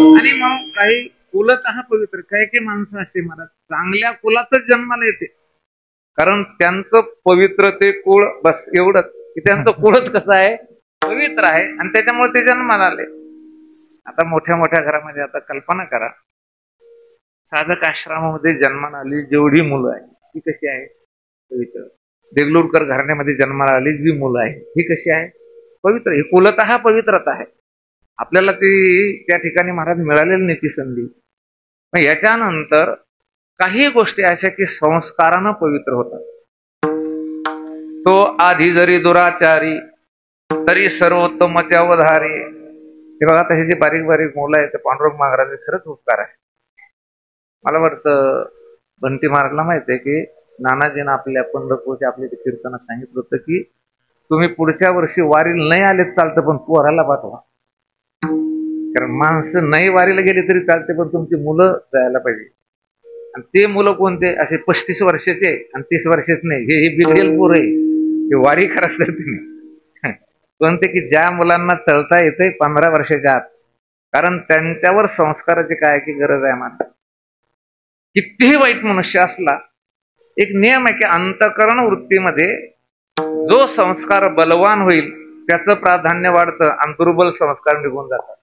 आणि मग काही कुलतः पवित्र, काही काही माणसं असे मला चांगल्या कुलातच जन्माला येते. कारण त्यांचं पवित्र ते कुळ, बस एवढंच की त्यांचं कुळच कसं आहे पवित्र आहे आणि त्याच्यामुळे ते जन्माला आले. आता मोठ्या मोठ्या घरामध्ये आता कल्पना करा, साधक आश्रमामध्ये जन्माला आली जेवढी मुलं आहे ती कशी आहे पवित्र. देगलूरकर घराण्यामध्ये जन्माला आली जी मुलं आहे ही कशी आहे पवित्र. ही कुलतः पवित्रता आहे. आपल्याला ती त्या ठिकाणी महाराज मिळालेली नाही ती संधी. पण याच्यानंतर काही गोष्टी अशा की संस्कारानं पवित्र होतात. तो आधी जरी दुराचारी तरी सर्वोत्तमच्या अवधारी. हे बघा, आता हे जे बारीक बारीक मुलं आहे ते पांडुरंग महाराज खरंच उपकार आहे. मला वाटतं बंटी महाराजला माहित आहे की नानाजीनं आपल्या पंढरपूरच्या आपल्या कीर्तनात सांगितलं होतं की तुम्ही पुढच्या वर्षी वारीला नाही आले चालतं पण पोराला पाठवा. कारण माणसं नाही वारीला गेले तरी चालते पण तुमची मुलं जायला पाहिजे. आणि ते मुलं कोणते? असे 35 वर्षाचे आणि 30 वर्षाचे नाही. हे बिगडेल पोर आहे, हे वारी खराब करते नाही. कोणते की ज्या मुलांना चलता येते 15 वर्षाच्या आत, कारण त्यांच्यावर संस्काराची काय की गरज आहे. मात्र कितीही वाईट मनुष्य असला एक नियम आहे की अंतःकरण वृत्तीमध्ये जो संस्कार बलवान होईल त्याचं प्राधान्य वाढतं आणि दुर्बल संस्कार निघून जातात.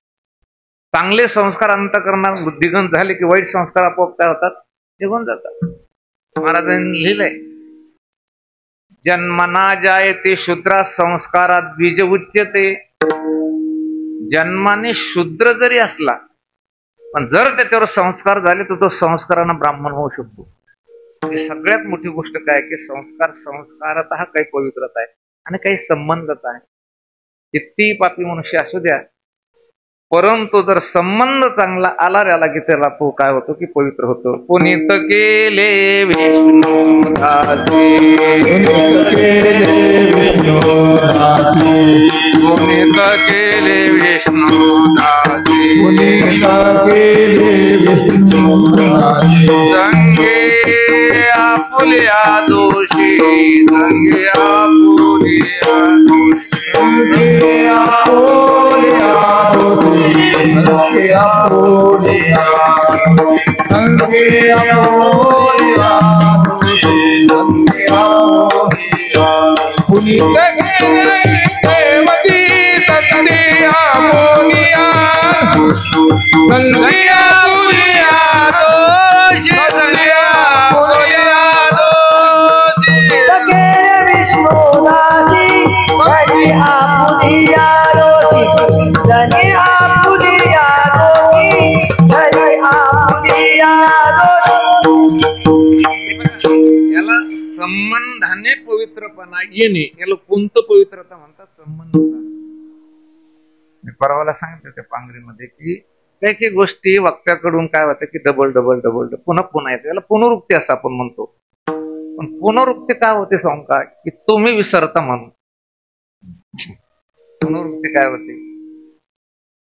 चांगले संस्कार अंतःकरणात बुद्धिगत झाले की वाईट संस्कार आपोआप काय होतात, निघून जातात. महाराजांनी लिहिलंय, जन्मना जायते शूद्रा संस्कारात बीज उच्यते. जन्माने शूद्र जरी असला पण जर त्याच्यावर संस्कार झाले तर तो संस्कारानं ब्राह्मण होऊ शकतो. ही सगळ्यात मोठी गोष्ट काय की संस्कार संस्कारात हा काही पवित्रता आहे आणि काही संबंधता आहे. किती पापी मनुष्य असू द्या, परंतु जर संबंध चांगला आला त्याला की त्याला तो काय होतो की पवित्र होतो. पुनीत केले विष्णू दासी, पुनीत केले विष्णू दासी, पुनीत केले विष्णू दासी, पुनीत केले विष्णू दासी. संगे आपुल्या दोषी, संगे आपुल्या दोषी, संगे आपुल्या दोषी, संगे आपुल्या दोषी, संगे आपुल्या दोषी, संगे आपुल्या. पुनीत केले देवती संगे आपुल्या, संगे आपुल्या दोषी, संगे आपुल्या दोषी. सकेले विष्णुदासी धनी आपुलिया दोषी, धनी आपुलिया दोषी, धनी आपुलिया दोषी. याला संबंधाने पवित्रपणा येणे, याला कोणतं पवित्रता म्हणतात, संबंधता. मी परवाला सांगितलं त्या पांगरीमध्ये की काही काही गोष्टी वक्त्याकडून काय होतं की डबल डबल डबल पुन्हा पुन्हा येते, याला पुनरुक्ती असं आपण म्हणतो. पण पुनरुक्ती काय होते सांगू का, की तुम्ही विसरता म्हणून. पुनरुक्ती काय होते,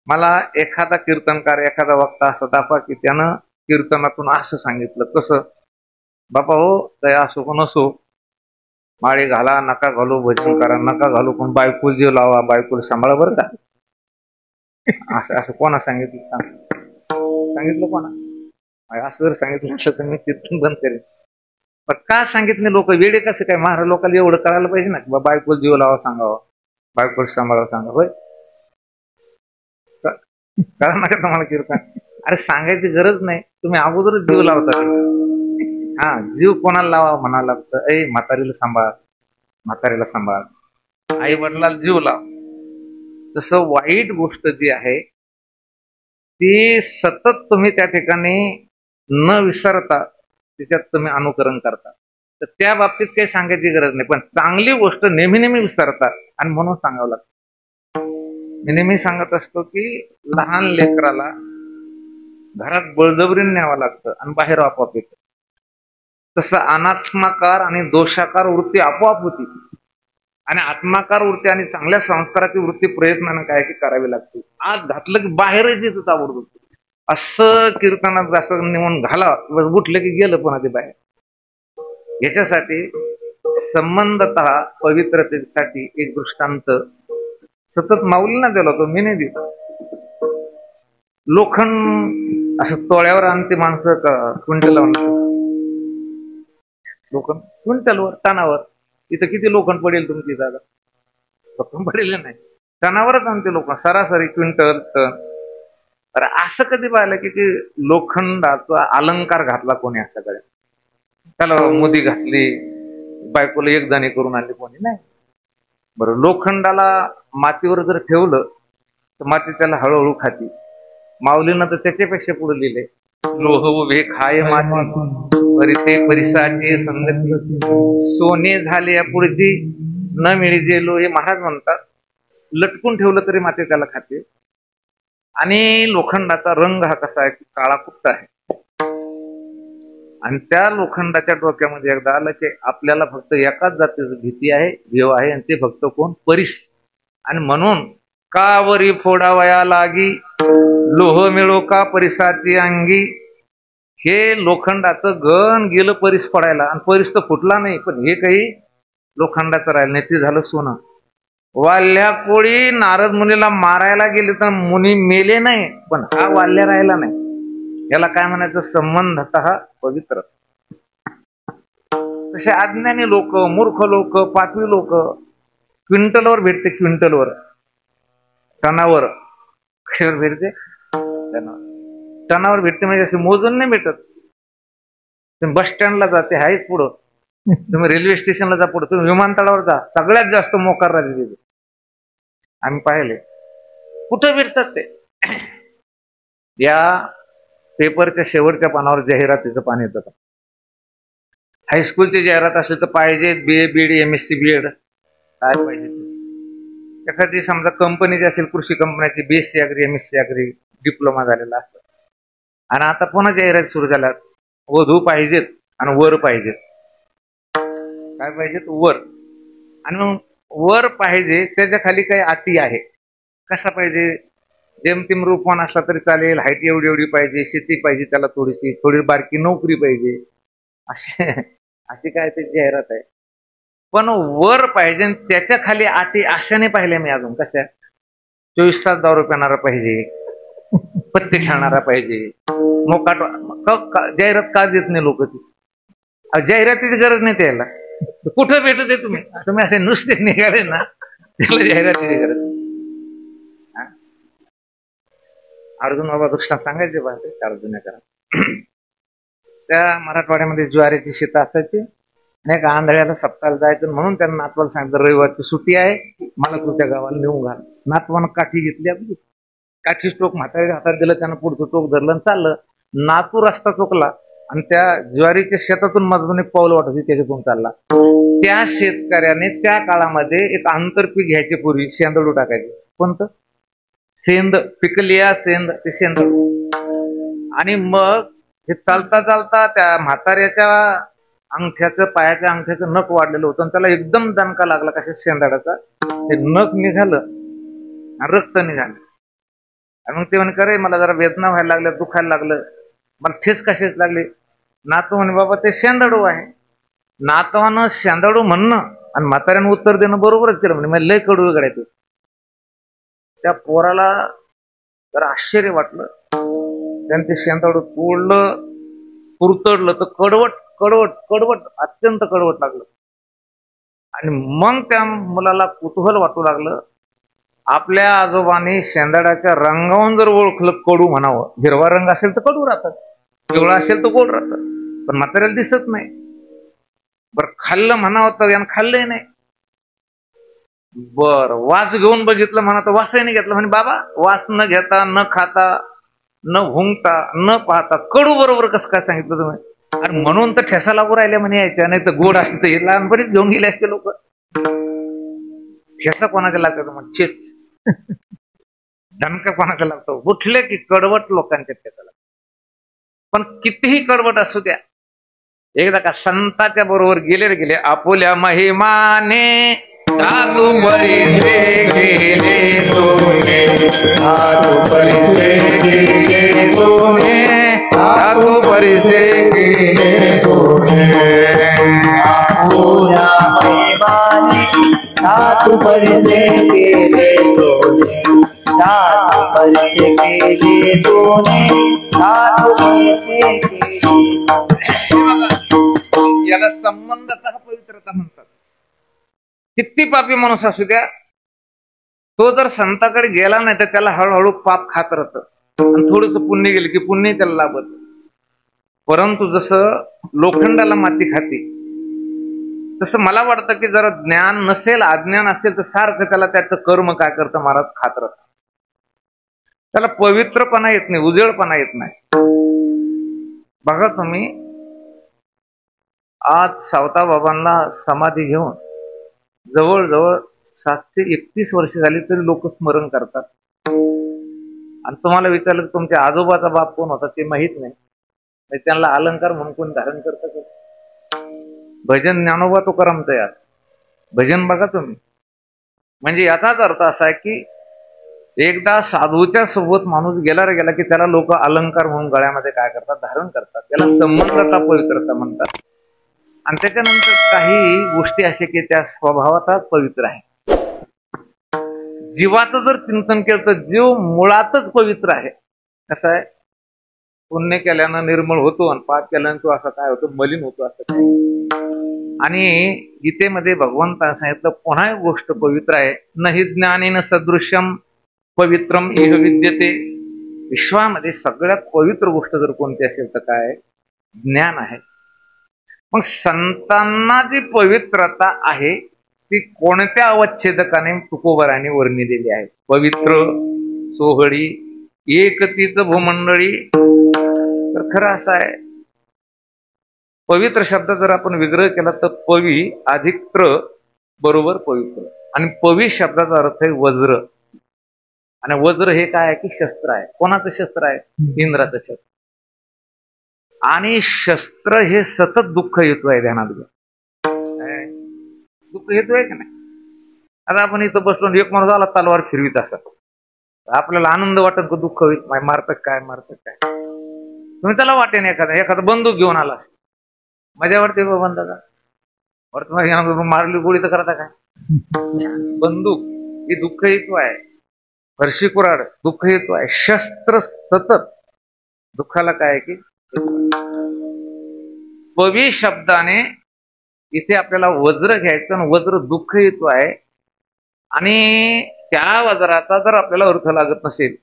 मला एखादा कीर्तनकार एखादा वक्ता असं दाखवा की त्यानं कीर्तनातून असं सांगितलं, कसं बापा हो काय असो का नसो, माळी घाला नका घालू, भजन करा नका घालू, पण बायको जीव लावा, बायकोला सांभाळा बरं का. असं असं कोणा सांगितलं, सांगितलं कोणा? असं जर सांगितलं असं तर मी कीर्तन बंद करेन. पण का सांगितले लोक वेडे कसं काय, महाराज लोकांना एवढं करायला पाहिजे ना, बायकोला जीव लावा सांगावं, बायकोला सांभाळा सांगा. होय करा नका तुम्हाला कीर्तन, अरे सांगायची गरज नाही, तुम्ही अगोदरच जीव लावता. हा जीव कोणाला लावा म्हणायला लागतं, ऐ म्हातारीला सांभाळ, म्हातारीला सांभाळ, आई वडिलाला जीव लाव. तसं वाईट गोष्ट जी आहे ती सतत तुम्ही त्या ठिकाणी न विसरता त्याच्यात तुम्ही अनुकरण करता, तर त्या बाबतीत काही सांगायची गरज नाही. पण चांगली गोष्ट नेहमी नेहमी विसरतात आणि म्हणून सांगावं लागतं. मी नेहमी सांगत असतो की लहान लेकराला घरात बळजबरीने न्यावं लागतं आणि बाहेर आपोआप येतं. तसं अनात्माकार आणि दोषाकार वृत्ती आपोआप होती आणि आत्माकार वृत्ती आणि चांगल्या संस्काराची वृत्ती प्रयत्नानं काय की करावी लागते. आत घातलं की बाहेरच येत आवडत. असं कीर्तनात असं नेऊन घाला, उठलं की गेलं पुन्हा ते बाहेर. याच्यासाठी संबंधतः पवित्रतेसाठी एक दृष्टांत सतत माऊलींना दिला होतो, मी नाही दिला. लोखंड असं तोळ्यावर आणते माणसं का क्विंटल लावून, लोखंड क्विंटलवर टनावर, इथं किती लोखंड पडेल तुमची जागा, लोखंड पडेल नाही, टनावरच आणते लोक, सरासरी क्विंटल टन. तर असं कधी पाहिलं की लोखंडाचा अलंकार घातला कोणी, असं काय त्याला मोदी घातली, बायकोला एक दाणे करून आणली कोणी नाही. बरं लोखंडाला मातीवर जर ठेवलं तर माती त्याला हळूहळू खाती. माऊलीनं तर त्याच्यापेक्षा पुढे लिहिले, लोह उभे खाय माती परिते परिसाचे संगती, सोने झाले पुढची न मिळी जे लो, हे महाराज म्हणतात. लटकून ठेवलं तरी माती त्याला खाते. आणि लोखंडाचा रंग हा कसा आहे की काळा कुट्ट आहे. आणि त्या लोखंडाच्या डोक्यामध्ये एकदा आलं की आपल्याला फक्त एकाच जातीची भीती आहे, जीव आहे, आणि ते फक्त कोण, परीस. आणि म्हणून कावरी फोडावया लागी, लोह मिळो का परिसाची अंगी. हे लोखंडाचं गण गेलं परीस फोडायला, आणि परीस तर फुटला नाही, पण हे काही लोखंडाचं राहिलं नाही, ते झालं सोनं. वाल्ल्या कोळी नारद मुनीला मारायला गेले तर मुनी मेले नाही, पण हा वाल्ल्या राहिला नाही. याला काय म्हणायचं, संबंधतः पवित्र. तसे अज्ञानी लोक, मूर्ख लोक, पाचवी लोक क्विंटलवर भेटते, क्विंटलवर, टनावर. कशावर भेटते? टनावर भेटते, म्हणजे असे मोजून नाही भेटत. तुम्ही बस स्टँडला जा, ते आहेच पुढं. तुम्ही रेल्वे स्टेशनला जा पुढं, तुम्ही विमानतळावर जा, सगळ्यात जास्त मोकार राहिले तिथे. आम्ही पाहिले कुठं भेटतात ते. या पेपरच्या शेवटच्या पानावर जाहिरातीचं पान येतं. हायस्कूलची जाहिरात असेल तर पाहिजे BA BD MSc BEd काय पाहिजे. एखादी समजा कंपनीची असेल, कृषी कंपन्याची, BSc Agri MSc Agri diploma झालेला असतो. आणि आता पुन्हा जाहिरात सुरू झाल्यात, वधू पाहिजेत आणि वर पाहिजेत. काय पाहिजेत? वर. आणि मग वर पाहिजे, त्याच्या खाली काही अटी आहे. कसा पाहिजे? जेमतेम रूपवान असला तरी चालेल, हाईट एवढी एवढी पाहिजे, शेती पाहिजे त्याला थोडीशी, थोडी बारकी नोकरी पाहिजे, अशी काय ते जाहिरात आहे. पण वर पाहिजे, त्याच्या खाली अटी अशाने पाहिल्या मी अजून. कशा? 24 तास दारू पिणारा पाहिजे, पत्ते खेळणारा पाहिजे, मोकाट. जाहिरात का देत नाही लोक? ती जाहिरातीची गरज नाही त्याला. कुठं भेटत आहे? तुम्ही असे नुसते निघाले ना, त्याला जाहिरातीची गरज नाही. अर्जुन बाबा दृष्टांत सांगायचे पाहते, अर्जुन करा. त्या मराठवाड्यामध्ये ज्वारीची शेतं असायची, आणि एका आंधळ्याला सप्ताहाला जायचं, म्हणून त्यांना नातवाला सांगितलं रविवारची सुट्टी आहे, मला तुझ्या गावाला नेऊन घाल. नातवानं काठी घेतली, आपली काठी टोक म्हाताऱ्याच्या हातात दिलं, त्यानं पुढचं टोक धरलं आणि चाललं. नातू रस्ता चुकला आणि त्या ज्वारीच्या शेतातून मधून एक पाऊल वाटत होती, त्याच्यातून चालला. त्या शेतकऱ्याने त्या काळामध्ये एक आंतरपीक घ्यायचे पूर्वी, शेंदडू टाकायचे. कोणतं? सेंद, पिकलिया सेंद, ते शेंदडू. आणि मग हे चालता चालता त्या म्हाताऱ्याच्या अंगठ्याचं, पायाच्या अंगठ्याचं नख वाढलेलं होतं, आणि त्याला एकदम दणका लागला कशा शेंदाडाचा. ते नख निघालं आणि रक्त निघालं. आणि मग ते म्हणे, करे मला जरा वेदना व्हायला लागल्या, दुखायला लागलं, मला ठेच कशाच लागली. नातू म्हणे, बाबा ते शेंदाडू आहे. नातवानं शेंदाडू म्हणणं आणि म्हाताऱ्यानं उत्तर देणं बरोबरच केलं. म्हणजे मला लय कडू वेगळायचं. त्या पोराला जरा आश्चर्य वाटलं. त्याने ते शेंदाडू तोडलं, कुरतडलं, तर कडवट कडवट कडवट, अत्यंत कडवट लागलं. आणि मग त्या मुलाला कुतूहल वाटू लागलं, आपल्या आजोबांनी शेंदाड्याच्या रंगावून जर ओळखलं कडू म्हणावं. हिरवा रंग असेल तर कडू राहतात, पिवळा असेल तर गोड राहतात, पण म्हाताऱ्याला दिसत नाही. बरं खाल्लं म्हणावं तर यानं खाल्लंही नाही. बर वास घेऊन बघितलं म्हणा तर वासही नाही घेतला. म्हणे, बाबा वास न घेता, न खाता, न हुंगता, न पाहता कडू बरोबर कसं काय सांगितलं तुम्ही? आणि म्हणून तर ठेसा लागू राहिल्या म्हणे यायच्या, नाही तर गोड असते तर लहानपणीच घेऊन गेले असते लोक. ठेसा कोणाचा लागतो? मग चेच धनका कोणाचा लागतो? उठले की कडवट लोकांच्या ठेसा लागतो. पण कितीही कडवट असू द्या, एकदा का संताच्या बरोबर गेले आपुल्या महिमाने साधू परिसे गेले सोने, साधू परिसे गेले सोने, साधू परिसे गेले सोने. आपुल्या महिमाने साधू परिसे गेले सोने, साधू परिसे गेले सोने, साधू परिसे गेले. याला संबंधाचा पवित्रता म्हणतात. किती पापी माणूस असू द्या, तो जर संताकडे गेला नाही तर त्याला हळूहळू पाप खात राहतं, आणि थोडस पुण्य गेलं की पुण्य त्याला लाभत. परंतु जसं लोखंडाला माती खाती, तसं मला वाटतं की जर ज्ञान नसेल, अज्ञान असेल, तर सारखं त्याला त्याचं कर्म काय करतं महाराज, खात राहतं. त्याला पवित्रपणा येत नाही, उजेडपणा येत नाही. बघा तुम्ही, आज सावता बाबांना समाधी घेऊन जवळजवळ 731 वर्ष झाली तरी लोक स्मरण करतात. आणि तुम्हाला विचारलं तुमच्या आजोबाचा बाप कोण होता ते माहित नाही, त्यांना अलंकार म्हणून कोण धारण करतं? भजन ज्ञानोबा तुकारामचं यार भजन बघा तुम्ही. म्हणजे याचाच अर्थ असा आहे की एकदा साधूच्या सोबत माणूस गेला रे गेला की त्याला लोक अलंकार म्हणून गळ्यामध्ये काय करतात, धारण करतात. त्याला संबंधाचा पवित्रता म्हणतात. आणि त्याच्यानंतर काही गोष्टी अशा की त्या स्वभावाचाच पवित्र आहे. जीवाचं जर चिंतन केलं तर जीव मुळातच पवित्र आहे. कसं आहे, पुण्य केल्यानं निर्मळ होतो आणि पाप केल्यानं तो असा काय होतो, मलिन होतो. असं काय आणि गीतेमध्ये भगवंताने सांगितलं पुन्हा एक गोष्ट पवित्र आहे, नहि ज्ञानेन सदृश्यम पवित्रम इह विद्यते. विश्वामध्ये सगळ्यात पवित्र गोष्ट जर कोणती असेल तर काय, ज्ञान आहे. मग संतांना जी पवित्रता आहे ती कोणत्या अवच्छेदकाने तुकोबराने वर्णिलेली आहे. पवित्र सोहळी एकतीच भूमंडळी. तर खरं असं आहे, पवित्र शब्द जर आपण विग्रह केला तर पवी अधिक त्र बरोबर पवित्र. आणि पवी शब्दाचा अर्थ आहे वज्र. आणि वज्र हे काय आहे की शस्त्र आहे. कोणाचं शस्त्र आहे? इंद्राचं शस्त्र. आणि शस्त्र हे सतत दुःख हेतू आहे. ध्यानात घ्या, दुःख हेतू आहे का नाही. आता आपण इथं बसलो, एक माणूस आला तलवार फिरवीत असत, आपल्याला आनंद वाटत का दुःख होईल? मारतात काय मारतात काय. तुम्ही त्याला वाटेन एखादा बंदूक घेऊन आला असेल, मजा वाटते बंदाचा. वाटत मारली गोळी तर करता काय. बंदूक ही दुःख हेतू आहे. फरशी कुराड दुःख हेतू आहे. शस्त्र सतत दुःखाला काय आहे की. पवी शब्दाने इथे आपल्याला वज्र घ्यायचं, आणि वज्र दुःख हेतू आहे. आणि त्या वज्राचा जर आपल्याला अर्थ लागत नसेल,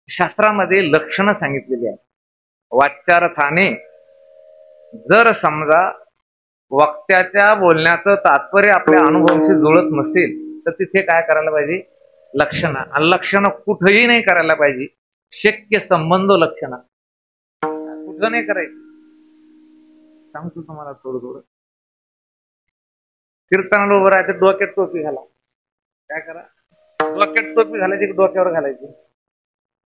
शास्त्रामध्ये लक्षणं सांगितलेली आहे. वाच्यार्थाने जर समजा वक्त्याच्या बोलण्याचं तात्पर्य आपल्या अनुभवाशी जुळत नसेल तर तिथे काय करायला पाहिजे? लक्षणं. आणि लक्षणं कुठेही नाही करायला पाहिजे. शक्य संबंध लक्षणं कुठं नाही करायची. सांगतो तुम्हाला थोडं थोडं. कीर्तनाला उभं राहायचं, डोक्यात टोपी घाला. काय करा? डोक्यात टोपी घालायची की डोक्यावर घालायची?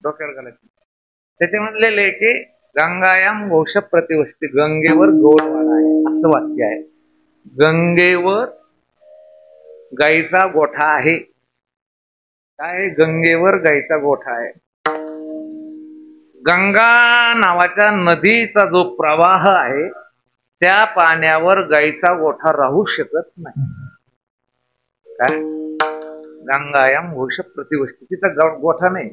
डोक्यावर घालायची. त्याचे म्हणलेले की गंगायाम घोष प्रतिवस्ती, गंगेवर गौडवाडा आहे असं वाक्य आहे. गंगेवर गाईचा गोठा आहे. काय? गंगेवर गाईचा गोठा आहे. गंगा नावाच्या नदीचा जो प्रवाह आहे त्या पाण्यावर गाईचा गोठा राहू शकत नाही. काय? गंगायाम घोष प्रतिवस्ती, तिचा गोठा नाही.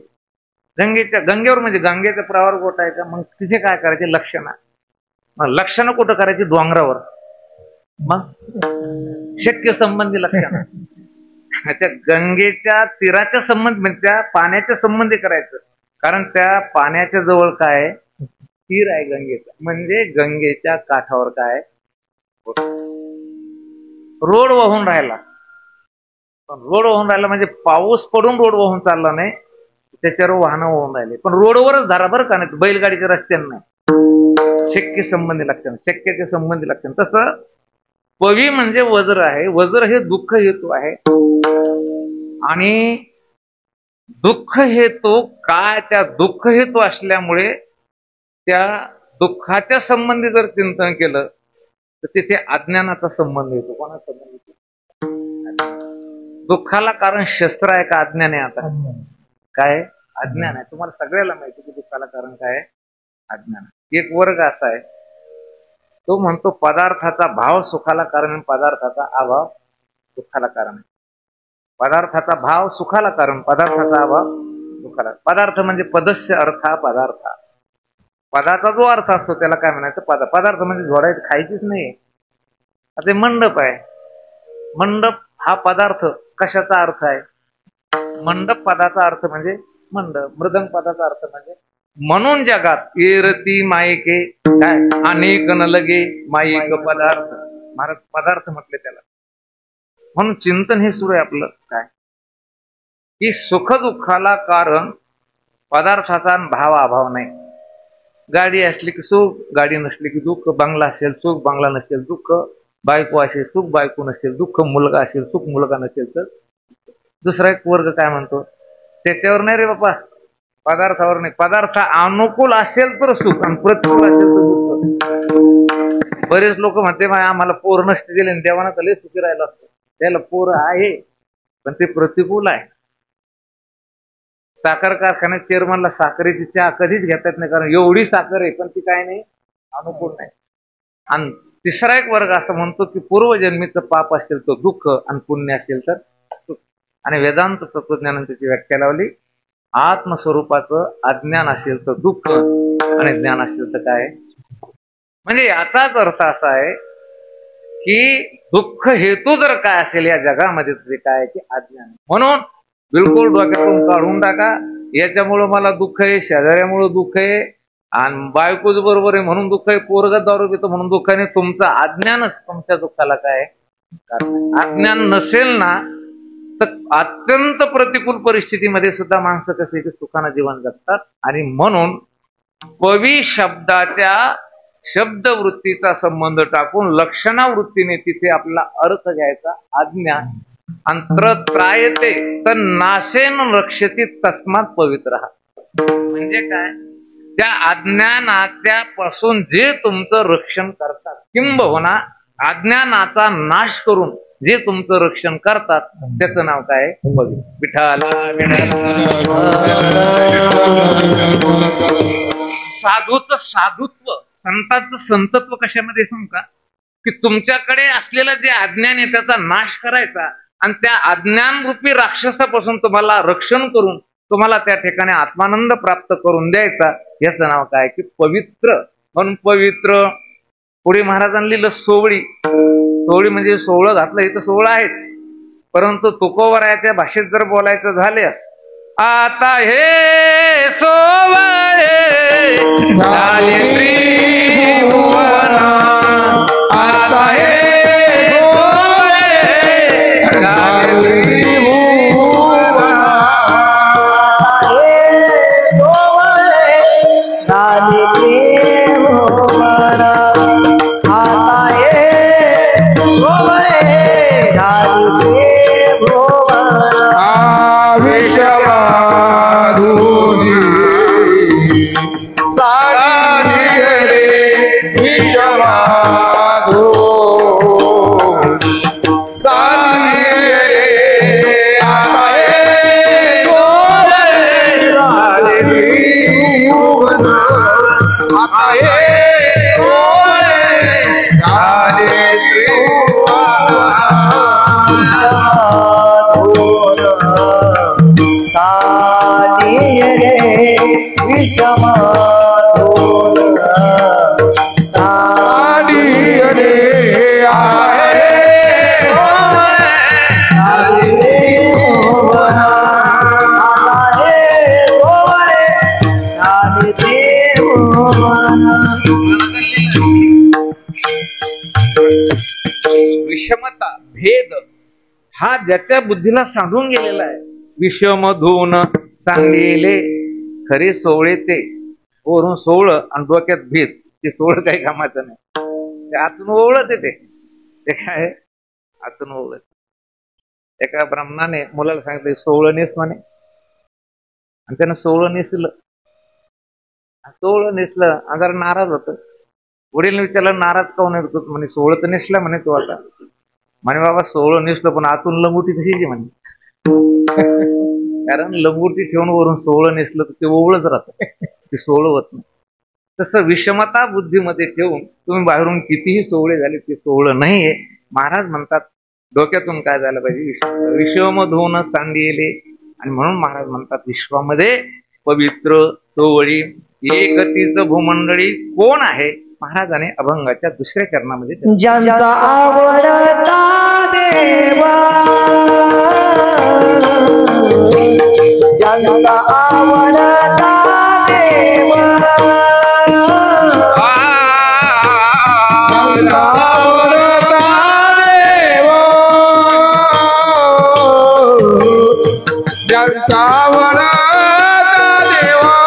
गंगेवर म्हणजे गंगेचा प्रवाह गोठा आहे का? मग तिथे काय करायचे? लक्षणं. मग लक्षणं कुठं करायची? डोंगरावर. मग शक्य संबंधी लक्षणं त्या गंगेच्या तीराच्या संबंध, म्हणजे त्या पाण्याच्या संबंधी करायचं. कारण त्या पाण्याच्या जवळ काय तीर आहे गंगेचा, म्हणजे गंगेच्या काठावर काय रोड वाहून राहिला. रोड वाहून राहिला म्हणजे पाऊस पडून रोड वाहून चालला नाही, त्याच्यावर वाहनं वाहून राहिले. पण रोडवरच धारा बरं का, नाही बैलगाडीच्या रस्त्यानं नाही. शक्य संबंधी लक्षण, शक्याच्या संबंधी लक्षण. तसं पवी म्हणजे वज्र आहे. वज्र हे दुःख हेतू आहे. आणि दुःख हेतू काय? त्या दुःख हेतू असल्यामुळे त्या दुःखाच्या संबंधी जर चिंतन केलं तर तिथे अज्ञानाचा संबंध येतो. कोणाचा संबंध येतो? दुःखाला कारण शस्त्र आहे का अज्ञान आहे? आता काय? अज्ञान आहे. तुम्हाला सगळ्याला माहिती की दुःखाला कारण काय आहे? अज्ञान. एक वर्ग असा आहे, तो म्हणतो पदार्थाचा भाव सुखाला कारण, पदार्थाचा अभाव दुःखाला कारण. पदार्थाचा भाव सुखाला कारण, पदार्थाचा अभाव दुःखाला. पदार्थ म्हणजे पदस्य अर्था पदार्थ. पदाचा जो अर्थ असतो त्याला काय म्हणायचं? पदार्थ म्हणजे झोडायचं, खायचीच नाही. आता मंडप आहे, मंडप हा पदार्थ कशाचा अर्थ आहे? मंडप पदाचा अर्थ म्हणजे मंडप. मृदंग पदाचा अर्थ म्हणजे. म्हणून जगात एरती मायके काय अनेक न लगे मायिक पदार्थ. महाराज पदार्थ म्हटले त्याला. म्हणून चिंतन हे सुरू आहे आपलं काय की सुख दुःखाला कारण पदार्थाचा भाव अभाव नाही. गाडी असली की सुख, गाडी नसली की दुःख. बंगला असेल सुख, बंगला नसेल दुःख. बायको असेल सुख, बायको नसेल दुःख. मुलगा असेल सुख, मुलगा नसेल तर. दुसरा एक वर्ग काय म्हणतो, त्याच्यावर नाही रे बापा, पदार्थावर नाही. पदार्थ अनुकूल असेल तर सुख आणि प्रतिकूल असेल तर दुःख. बरेच लोक म्हणते आम्हाला पोर नसते दिले, देवाना तर लय सुखी राहिला असतो. त्याला पोर आहे पण ते प्रतिकूल आहे. साखर कारखान्यात चेअरमनला साखरेची चहा कधीच घेतात नाही, कारण एवढी साखर आहे पण ती काय नाही, अनुकूल नाही. आणि तिसरा एक वर्ग असं म्हणतो की पूर्वजन्मीचं पाप असेल तर दुःख आणि पुण्य असेल तर सुख. आणि वेदांत तत्वज्ञानाने त्याची व्याख्या लावली, आत्मस्वरूपाचं अज्ञान असेल तर दुःख आणि ज्ञान असेल तर काय. म्हणजे याचाच अर्थ असा आहे की दुःख हेतू जर काय असेल या जगामध्ये तरी काय की अज्ञान. म्हणून बिलकुल डोक्यातून काढून टाका, याच्यामुळं मला दुःख आहे, शेजाऱ्यामुळं दुःख आहे, आणि बायकोच बरोबर आहे म्हणून दुःख आहे, पोरगा दारू पितो म्हणून दुःख आहे. तुमचं अज्ञानच तुमच्या दुःखाला काय कारण. अज्ञान नसेल ना तर अत्यंत प्रतिकूल परिस्थितीमध्ये सुद्धा माणसं कसे की सुखानं जीवन जगतात. आणि म्हणून कवी शब्दाच्या शब्दवृत्तीचा संबंध टाकून लक्षणावृत्तीने तिथे आपला अर्थ घ्यायचा. अज्ञान अंतरत्रायते तर नाशेन रक्षती तस्मात पवित्र. म्हणजे काय, त्या अज्ञानाच्या पासून जे तुमचं रक्षण करतात, किंबहुना अज्ञानाचा नाश करून जे तुमचं रक्षण करतात त्याचं नाव काय, विठ्ठला. साधूचं साधुत्व, संतांचं संतत्व कशामध्ये सांगू का, की तुमच्याकडे असलेलं जे अज्ञान आहे त्याचा नाश करायचा आणि त्या अज्ञान रूपी राक्षसापासून तुम्हाला रक्षण करून तुम्हाला त्या ठिकाणी आत्मानंद प्राप्त करून द्यायचा. याचं नाव काय की पवित्र. म्हणून पवित्र. पुढे महाराजांनी लिहिलं सोवळी. सोवळी म्हणजे सोवळं घातलं, इथं सोवळं आहेत, परंतु तुकोबरायाच्या भाषेत जर बोलायचं झाल्यास आता हे सोवळे झाले त्रिभुवन, आता हे सोवळे झाले त्रिभुवन, झाले त्रिभुवन, आता हे सोवळे झाले त्रिभुवन. विषमता, भेद हा ज्याच्या बुद्धीला सांधून गेलेला आहे. विषम धुन सांगलेले खरे सोवळे ते, वरून सोवळं आणि डोक्यात भेद, ते सोवळं काही कामाचं नाही. ते आतून ओवळत येते, ते काय आतून ओवळत. एका ब्राह्मणाने मुलाला सांगितलं सोवळं नेस म्हणे, आणि त्यानं सोवळं नेसलं. सोवळं नेसलं आणि जरा नाराज होत. वडील विचारलं नाराज काऊन येतो म्हणे, सोवळं तर नेसला म्हणे तू आता. म्हणे बाबा सोवळं नेसलं पण आतून लंगोटी कशी म्हणे. कारण लंगोटी ठेवून वरून सोवळं नेसलं तर ते ओवळच राहतं, ते सोवळं होत नाही. तसं विषमता बुद्धीमध्ये ठेवून तुम्ही बाहेरून कितीही सोवळे झाले ते सोवळं नाहीये. महाराज म्हणतात डोक्यातून काय झालं पाहिजे, विषम धुन सांडिले. आणि म्हणून महाराज म्हणतात विश्वामध्ये पवित्र सोवळी एकतीच भूमंडळी कोण आहे. महाराजाने अभंगाच्या दुसऱ्या चरणामध्ये ज्यांचा आवडता देवा, ज्यांचा आवडता देवा, ज्यांचा आवडता देवा, ज्यांचा आवडता देवा,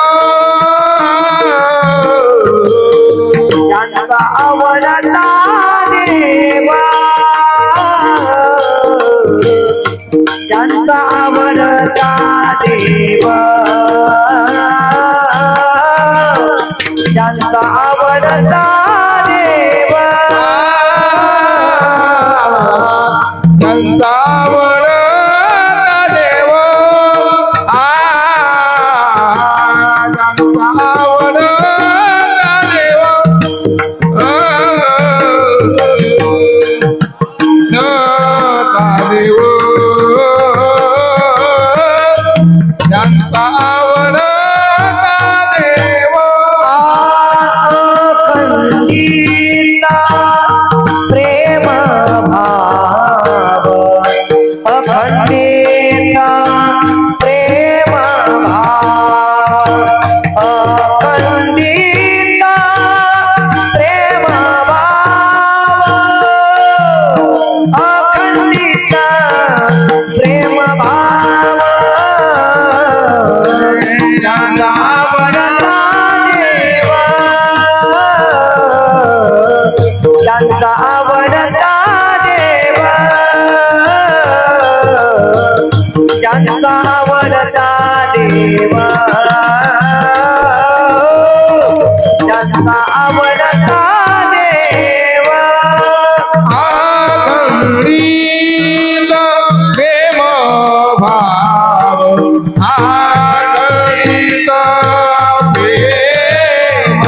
ज्यांचा आवडता देवा, ज्यांचा आवडता देवा, ज्यांचा आवडता देवा, ज्यांचा आवडता देवा, देवा ज्यांचा आवडता देवा आगळीत प्रेम भाव आगळीत प्रेम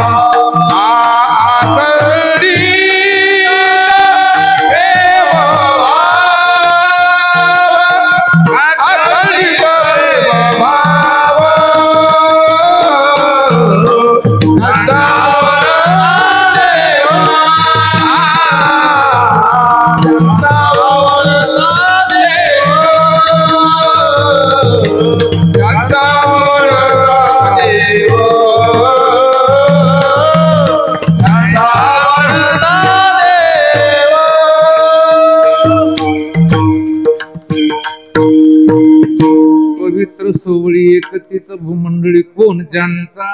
पवित्र सोवळी एकतीच भूमंडळी कोण ज्यांचा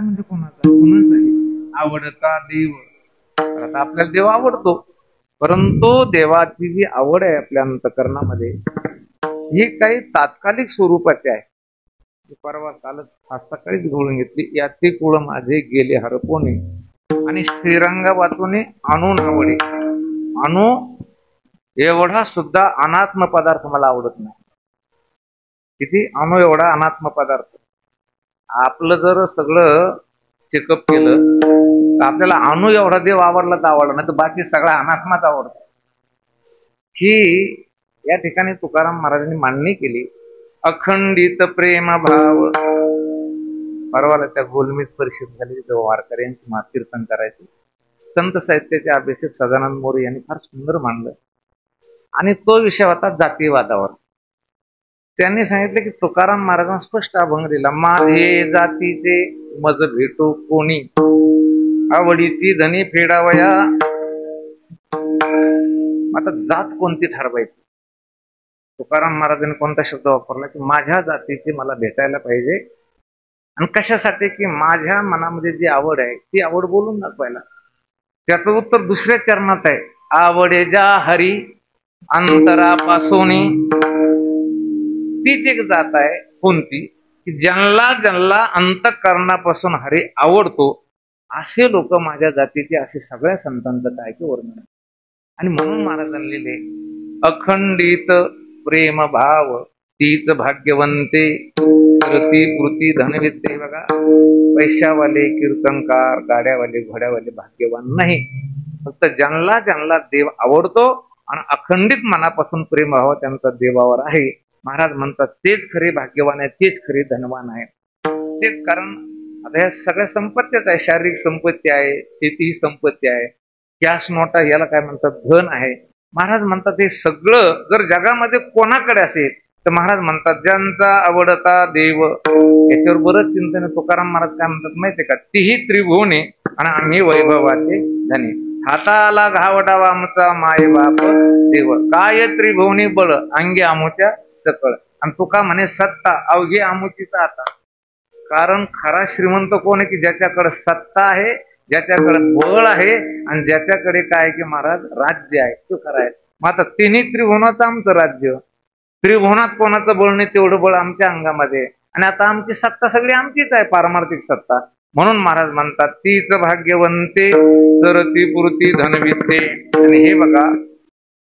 म्हणजे कोणाचा आवडता देव. आता आपल्याला देव आवडतो, परंतु देवाची जी आवड आहे आपल्या अंतकरणामध्ये ही काही तात्कालिक स्वरूपाची आहे. परवा कालच आज सकाळीच घोळून घेतली. याचे कुळ माझे गेले हरपोने आणि श्रीरंग वाचूने आणून आवडे. अणू एवढा सुद्धा अनात्म पदार्थ मला आवडत नाही. किती अणू एवढा अनात्म पदार्थ. आपलं जर सगळं चेकअप केलं तर आपल्याला अणू एवढा देव आवडला तर आवडला, नाही तर बाकी सगळा अनात्माच आवडतो. ही या ठिकाणी तुकाराम महाराजांनी मांडणी केली. अखंडित प्रेम भाव. परवाला त्या गोलमेज परिषद झाली तिथं वारकऱ्यांची महाकीर्तन करायचे. संत साहित्याचे अभ्यासक सदानंद मोरे यांनी फार सुंदर मांडलं आणि तो विषय होता जातीवादावर. त्यांनी सांगितलं की तुकाराम महाराजांना स्पष्ट अभंग दिला. माझे जातीचे मज भेटो कोणी आवडीची धनी फेडावया. आता जात कोणती ठरवायची? तुकाराम महाराजांनी कोणता शब्द वापरला की माझ्या जातीचे मला भेटायला पाहिजे. आणि कशासाठी? की माझ्या मनामध्ये जी आवड आहे ती आवड बोलून दाखवायला. त्याचं उत्तर दुसऱ्या चरणात आहे. आवडे जा हरी अंतरापासून. तीच एक जात आहे कोणती की ज्यांना ज्यांना अंतःकरणापासून हरी आवडतो असे लोक माझ्या जातीचे, असे सगळ्या संतांचं काय की वर्णन. आणि म्हणून महाराजांनी लिहिले अखंडित प्रेम भाव तीच भाग्यवंते सरती कृती धनविद्ये. बघा, पैशावाले कीर्तनकार गाड्यावाले घोड्यावाले भाग्यवान नाही. फक्त ज्यांना ज्यांना देव आवडतो आणि अखंडित मनापासून प्रेम भाव त्यांचा देवावर आहे. महाराज म्हणतात तेच खरे भाग्यवान आहे, तेच खरे धनवान आहे. तेच कारण आता ह्या सगळ्या संपत्तीच आहे. शारीरिक संपत्ती आहे, शेती संपत्ती आहे, कॅश नोटा याला काय म्हणतात धन आहे. महाराज म्हणतात हे सगळं जर जगामध्ये कोणाकडे असेल तर महाराज म्हणतात ज्यांचा आवडता देव. याच्यावर बरंच चिंतन. तुकाराम महाराज काय म्हणतात माहितीये का? तीही त्रिभुवने आणि आम्ही वैभवाचे धनी. हाताला घावडावा आमचा माय बाप देव. काय त्रिभुवनी बळ अंगी आमोच्या सकळ. आणि तुका म्हणे सत्ता अवघी आमोचीचा आता. कारण खरा श्रीमंत कोण आहे? की ज्याच्याकडे सत्ता आहे, ज्याच्याकडे बळ आहे आणि ज्याच्याकडे काय की महाराज राज्य आहे, तो खरा आहे. मग आता तिन्ही त्रिभुवनाचं आमचं राज्य. त्रिभुवनात कोणाचं बळ नाही तेवढं बळ आमच्या अंगामध्ये. आणि आता आमची सत्ता सगळी आमचीच आहे, पारमार्थिक सत्ता. म्हणून महाराज म्हणतात तीच भाग्यवंते सरती पुरती धनविद्ये. आणि हे बघा,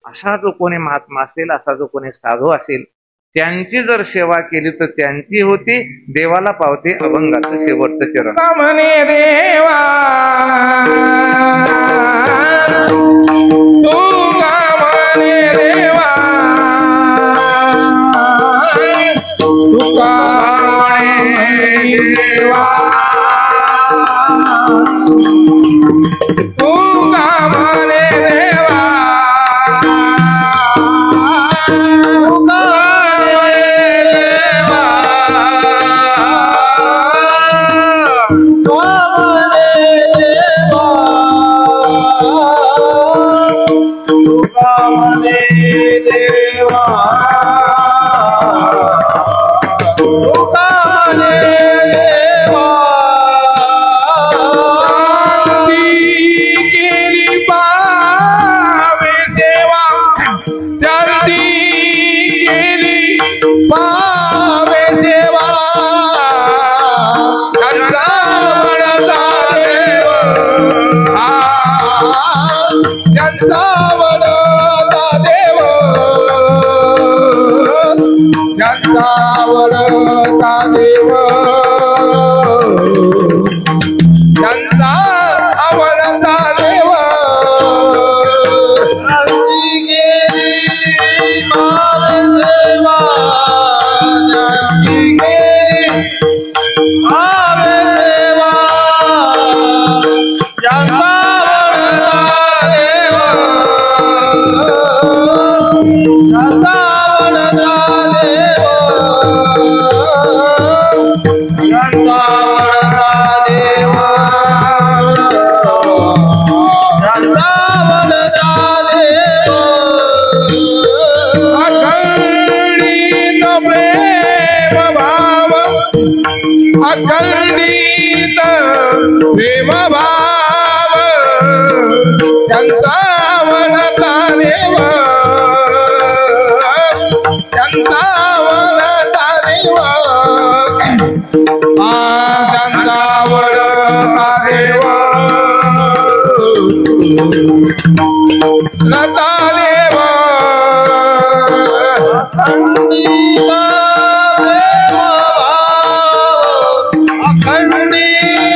असा जो कोणी महात्मा असेल, असा जो कोणी साधू असेल, त्यांची जर सेवा केली तर त्यांची होती. देवाला पावते अभंगाचं शेवटचं चरण. म्हणे देवा तू का म्हणे देवा तू का म्हणे देवा तू का म्हणे देवा आवडता देव ज्यांचा आवडता देव ज्यांचा आवडता देव अखंडित प्रेम भाव त्यांचा आवडता देव त्यांचा आवडता देव त्यांचा आवडता देव लता देव अखंडित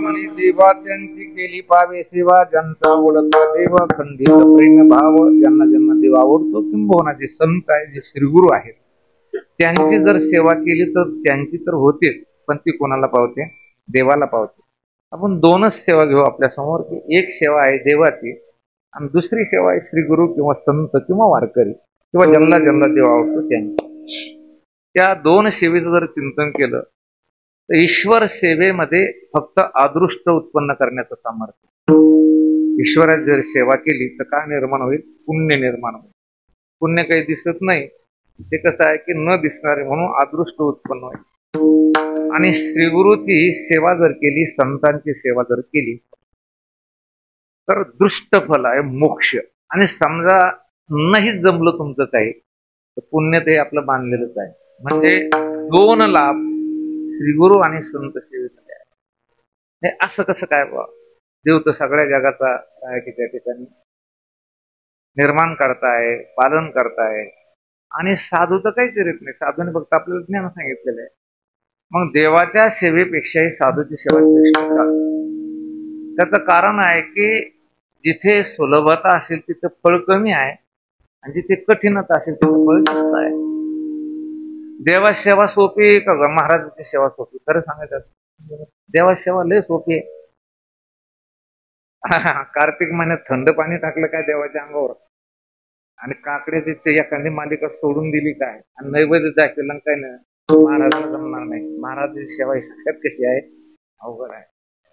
म्हणे देवा त्यांची केली पावे सेवा ज्यांचा आवडता देव खंडित प्रेम भाव ज्यांना ज्यांना देव आवडतो किंबहुना जे संत आहे जे श्रीगुरु आहेत त्यांची जर सेवा केली तर त्यांची तर होतेच पण ती कोणाला पावते देवाला पावते. आपण दोनच सेवा घेऊ आपल्या समोर की एक सेवा आहे देवाची आणि दुसरी सेवा आहे श्रीगुरु किंवा संत किंवा वारकरी किंवा ज्यांना ज्यांना देव आवडतो त्यांची. त्या दोन सेवेचं जर चिंतन केलं तर ईश्वर सेवेमध्ये फक्त अदृष्ट उत्पन्न करण्याचं सामर्थ्य. ईश्वराची जर सेवा केली तर काय निर्माण होईल पुण्य निर्माण होईल. पुण्य काही दिसत नाही ते कसं आहे की न दिसणारे म्हणून अदृष्ट उत्पन्न होईल. आणि श्रीगुरूची सेवा जर केली संतांची सेवा जर केली तर दृष्ट फल आहे मोक्ष. आणि समजा नाहीच जमलं तुमचं काही तर पुण्य ते आपलं बांधलेलंच आहे. म्हणजे दोन लाभ श्रीगुरु आणि संत सेवेमध्ये आहे. हे असं कसं काय बा देव तर सगळ्या जगाचा आहे की त्या ठिकाणी निर्माण करताय पालन करताय आणि साधू तर काही करीत नाही. साधूने फक्त आपल्याला ज्ञान सांगितलेलं आहे. मग देवाच्या सेवेपेक्षाही साधूची सेवा श्रेष्ठ का? त्याचं कारण आहे की जिथे सुलभता असेल तिथं फळ कमी आहे आणि जिथे कठीणता असेल तिथं फळ जास्त आहे. देवाची सेवा सोपी आहे का महाराजांची सेवा सोपी? खरं सांगायचं देवाची सेवा लय सोपी आहे. कार्तिक महिन्यात थंड पाणी टाकलं काय देवाच्या अंगावर आणि काकड्याची एखादी मालिका सोडून दिली काय आणि नैवेद्य दाखवलं काय नाही महाराजांना जमणार नाही. महाराजांची सेवा ही सगळ्यात कशी आहे अवघड आहे.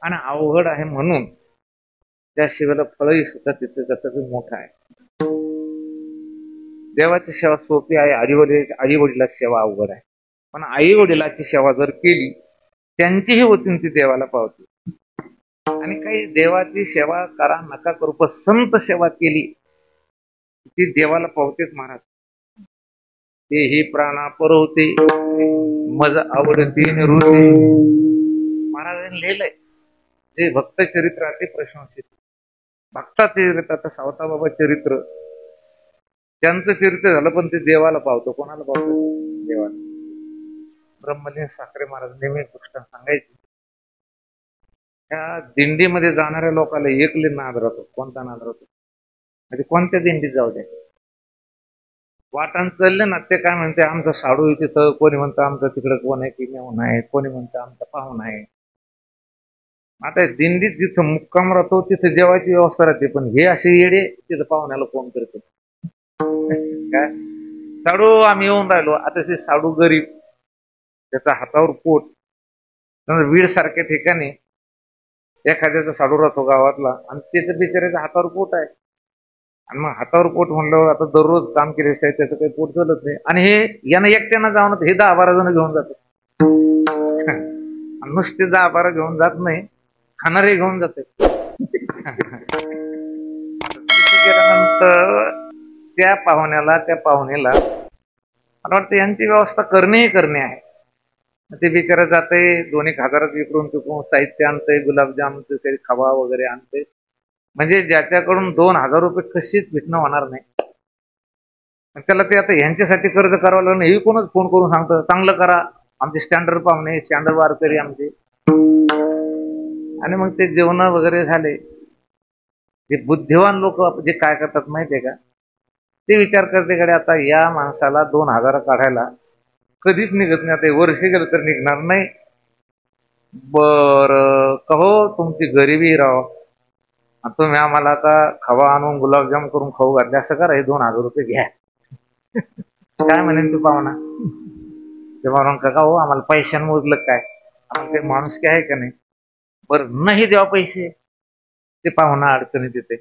आणि अवघड आहे म्हणून त्या सेवेला फळही सुद्धा तिथे कसं मोठं आहे. देवाची सेवा सोपी आहे. आई वडिलाची सेवा अवघड आहे. पण आई वडिलाची सेवा जर केली त्यांचीही होती ती देवाला पावते. आणि काही देवाची सेवा करा नका करू पण संत सेवा केली ती देवाला पावतेच महाराज. ते ही प्राणा परवते मज आवडते निवृत्ती महाराजांनी लिहिलंय. जे भक्त चरित्र आहे ते प्रशंसित. भक्ता चरित्र आता सावताबाबा चरित्र त्यांचं तीर्थ झालं, पण ते देवाला पावतो. कोणाला पावतो? देवाला. ब्रह्मलीन साखरे महाराज नेहमी गोष्ट सांगायची, त्या दिंडीमध्ये जाणाऱ्या लोकांना एकले नाद राहतो. कोणता नाद राहतो? म्हणजे कोणत्या दिंडीत जाऊ द्या, वाटाण चालले ना, ते काय म्हणते, आमचं साडू आहे तिथं, कोणी म्हणतं आमचं तिकडे कोण आहे की मेहून आहे, कोणी म्हणतं आमचा पाहुण आहे. आता दिंडीत जिथं मुक्काम राहतो तिथं जेवायची व्यवस्था राहते, पण हे असे येडे तिथं पाहुण्याला फोन करतो. काय साडू आम्ही येऊन राहिलो. आता ते साडू गरीब, त्याचा हातावर पोट. वीड सारख्या ठिकाणी एखाद्याचा साडू राहतो गावातला, आणि त्याच्या बिचाऱ्याच्या हातावर पोट आहे. आणि मग हातावर पोट म्हणलं, आता दररोज काम केल्याशिवाय त्याचं काही पोट चालत नाही. आणि हे यानं एकट्यानं जाऊन हे 10-12 जण घेऊन जातात. नुसते 10-12 घेऊन जात नाही, खाणारे घेऊन जाते. गेल्यानंतर त्या पाहुण्याला, त्या पाहुणेला मला वाटतं यांची व्यवस्था करणे आहे. ते बिचारा जाते, 2-1 हजारात इकडून तिकडून साहित्य आणते, गुलाबजामचे काही खवा वगैरे आणते. म्हणजे ज्याच्याकडून 2,000 रुपये कशीच भेटणं होणार नाही, त्याला ते आता ह्यांच्यासाठी कर्ज करावं लागलं. हे कोणच फोन करून सांगतं, चांगलं करा, आमचे स्टँडर्ड पाहुणे, स्टँडर्ड वारकरी आमचे. आणि मग ते जेवण वगैरे झाले. ते बुद्धिवान लोक जे काय करतात माहितीये का, ते विचार करते कडे आता या माणसाला 2,000 काढायला कधीच निघत नाही, आता वर्ष गेलं तर निघणार नाही. बरं कहो तुमची गरिबी राव, तुम्ही आम्हाला आता खवा आणून गुलाबजाम करून खाऊ घातले, असं करा, हे 2,000 रुपये घ्या. काय म्हणेन तू पाहुणा? ते म्हणून का हो आम्हाला पैशांमुळे उरलं काय, आम्हाला काही माणूस काय आहे का नाही? बरं नाही द्यावा पैसे, ते पाहुणा अडचणीत येते.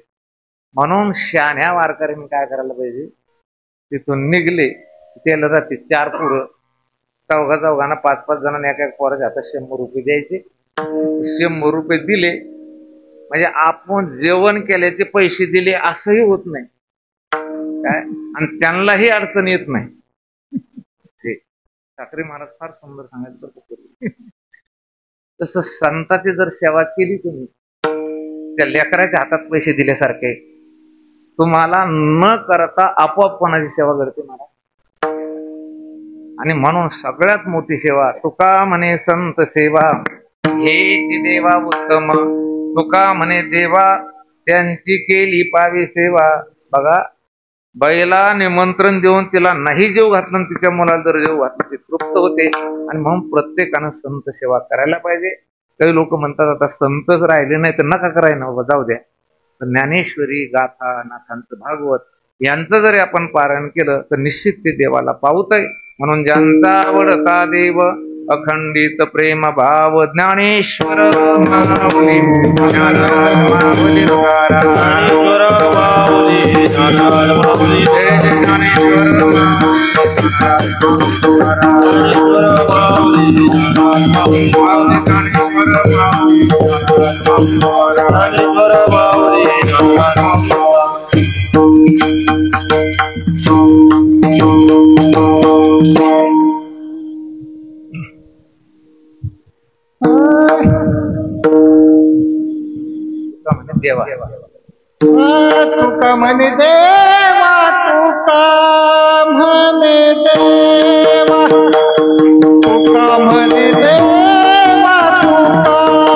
म्हणून शहाण्या वारकऱ्यांनी काय करायला पाहिजे, तिथून निघले त्याला राहते 4 पोरं, चौघांना 5-5 जणांना एका पोराच्या हातात 100 रुपये द्यायचे. 100 रुपये दिले म्हणजे आपण जेवण केल्याचे पैसे दिले असंही होत नाही काय, आणि त्यांनाही अडचण येत नाही. साखरे महाराज फार सुंदर सांगायचं. तसं संतांची जर सेवा केली तुम्ही, त्या लेकराच्या हातात पैसे दिल्यासारखे, तुम्हाला न करता आपोआप कोणाची सेवा करते महाराज. आणि म्हणून सगळ्यात मोठी सेवा, तुका म्हणे संत सेवा हे देवा उत्तम, तुका म्हणे देवा त्यांची केली पावी सेवा. बघा, बैला निमंत्रण देऊन तिला नाही जेव घातलं, तिच्या मुलाला जर जेव घातलं ते तृप्त होते. आणि म्हणून प्रत्येकानं संत सेवा करायला पाहिजे. काही लोक म्हणतात आता संतच राहिले नाही तर नका करायला, जाऊ द्या. ज्ञानेश्वरी गाथा, नाथांचं भागवत यांचं जरी आपण पारायण केलं तर निश्चित ते देवाला पावतंय. म्हणून ज्यांचा आवडता देव अखंडित प्रेम भाव, ज्ञानेश्वर माऊली ज्ञानेश्वर माऊली ज्ञानेश्वर माऊली देवा. तुका म्हणे देवा, तुका म्हणे देवा, तुका म्हणे देवा, तुका म्हणे देवा,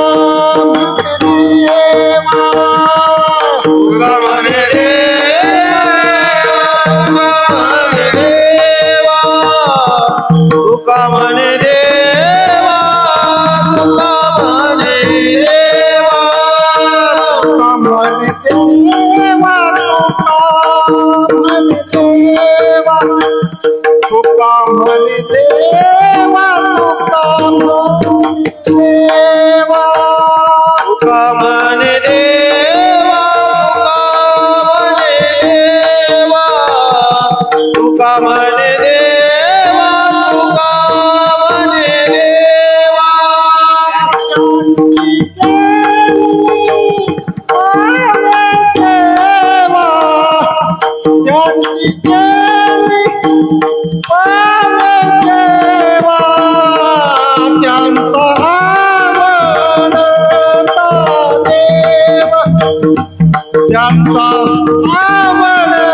तुका म्हणे देवा, तुका म्हणे देवा, तुका म्हणे देवा, तुका म्हणे देवा, तुका म्हणे देवा, तुका म्हणे देवा, तुका म्हणे देवा, त्यांचा आवडता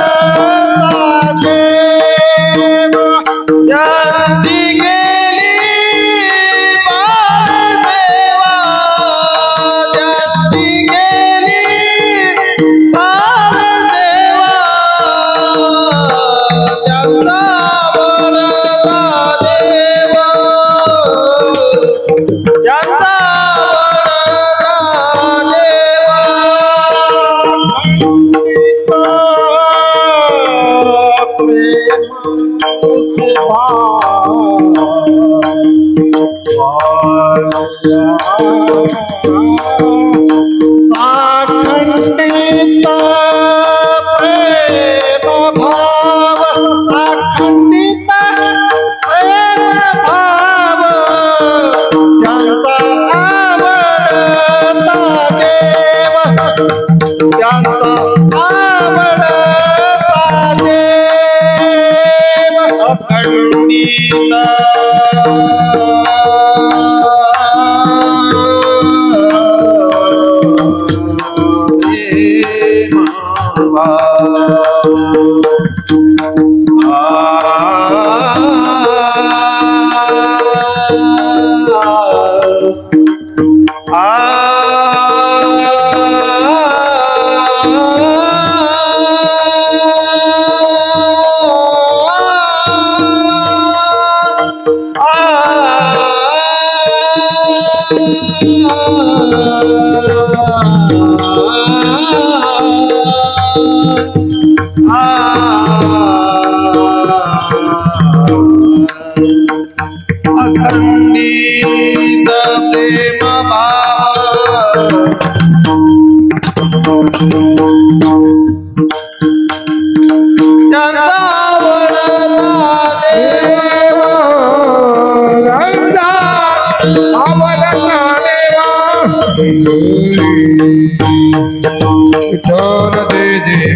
विठ्ठल जय जय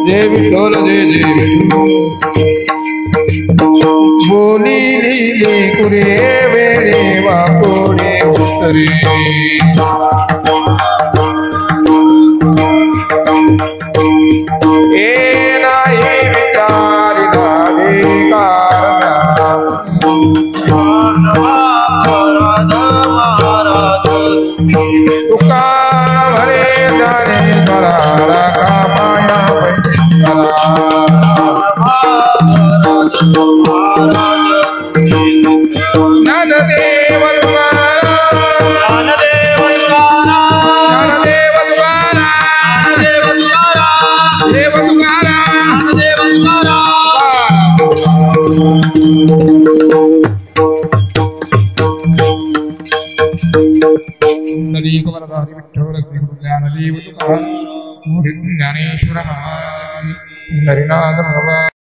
जय विठ्ठल जय जय बोली लिहिली कुरे वेळे वाकोडे उत्तरे ए नाही विचारिला तुका म्हणे जाणे स्वराला का माया ज्ञानदेव नदी कमलधारी विठ्ठल श्री गुरु ज्ञानदेव तुकाराम ज्ञानेश्वर महाराज हरिनाथ भगवान।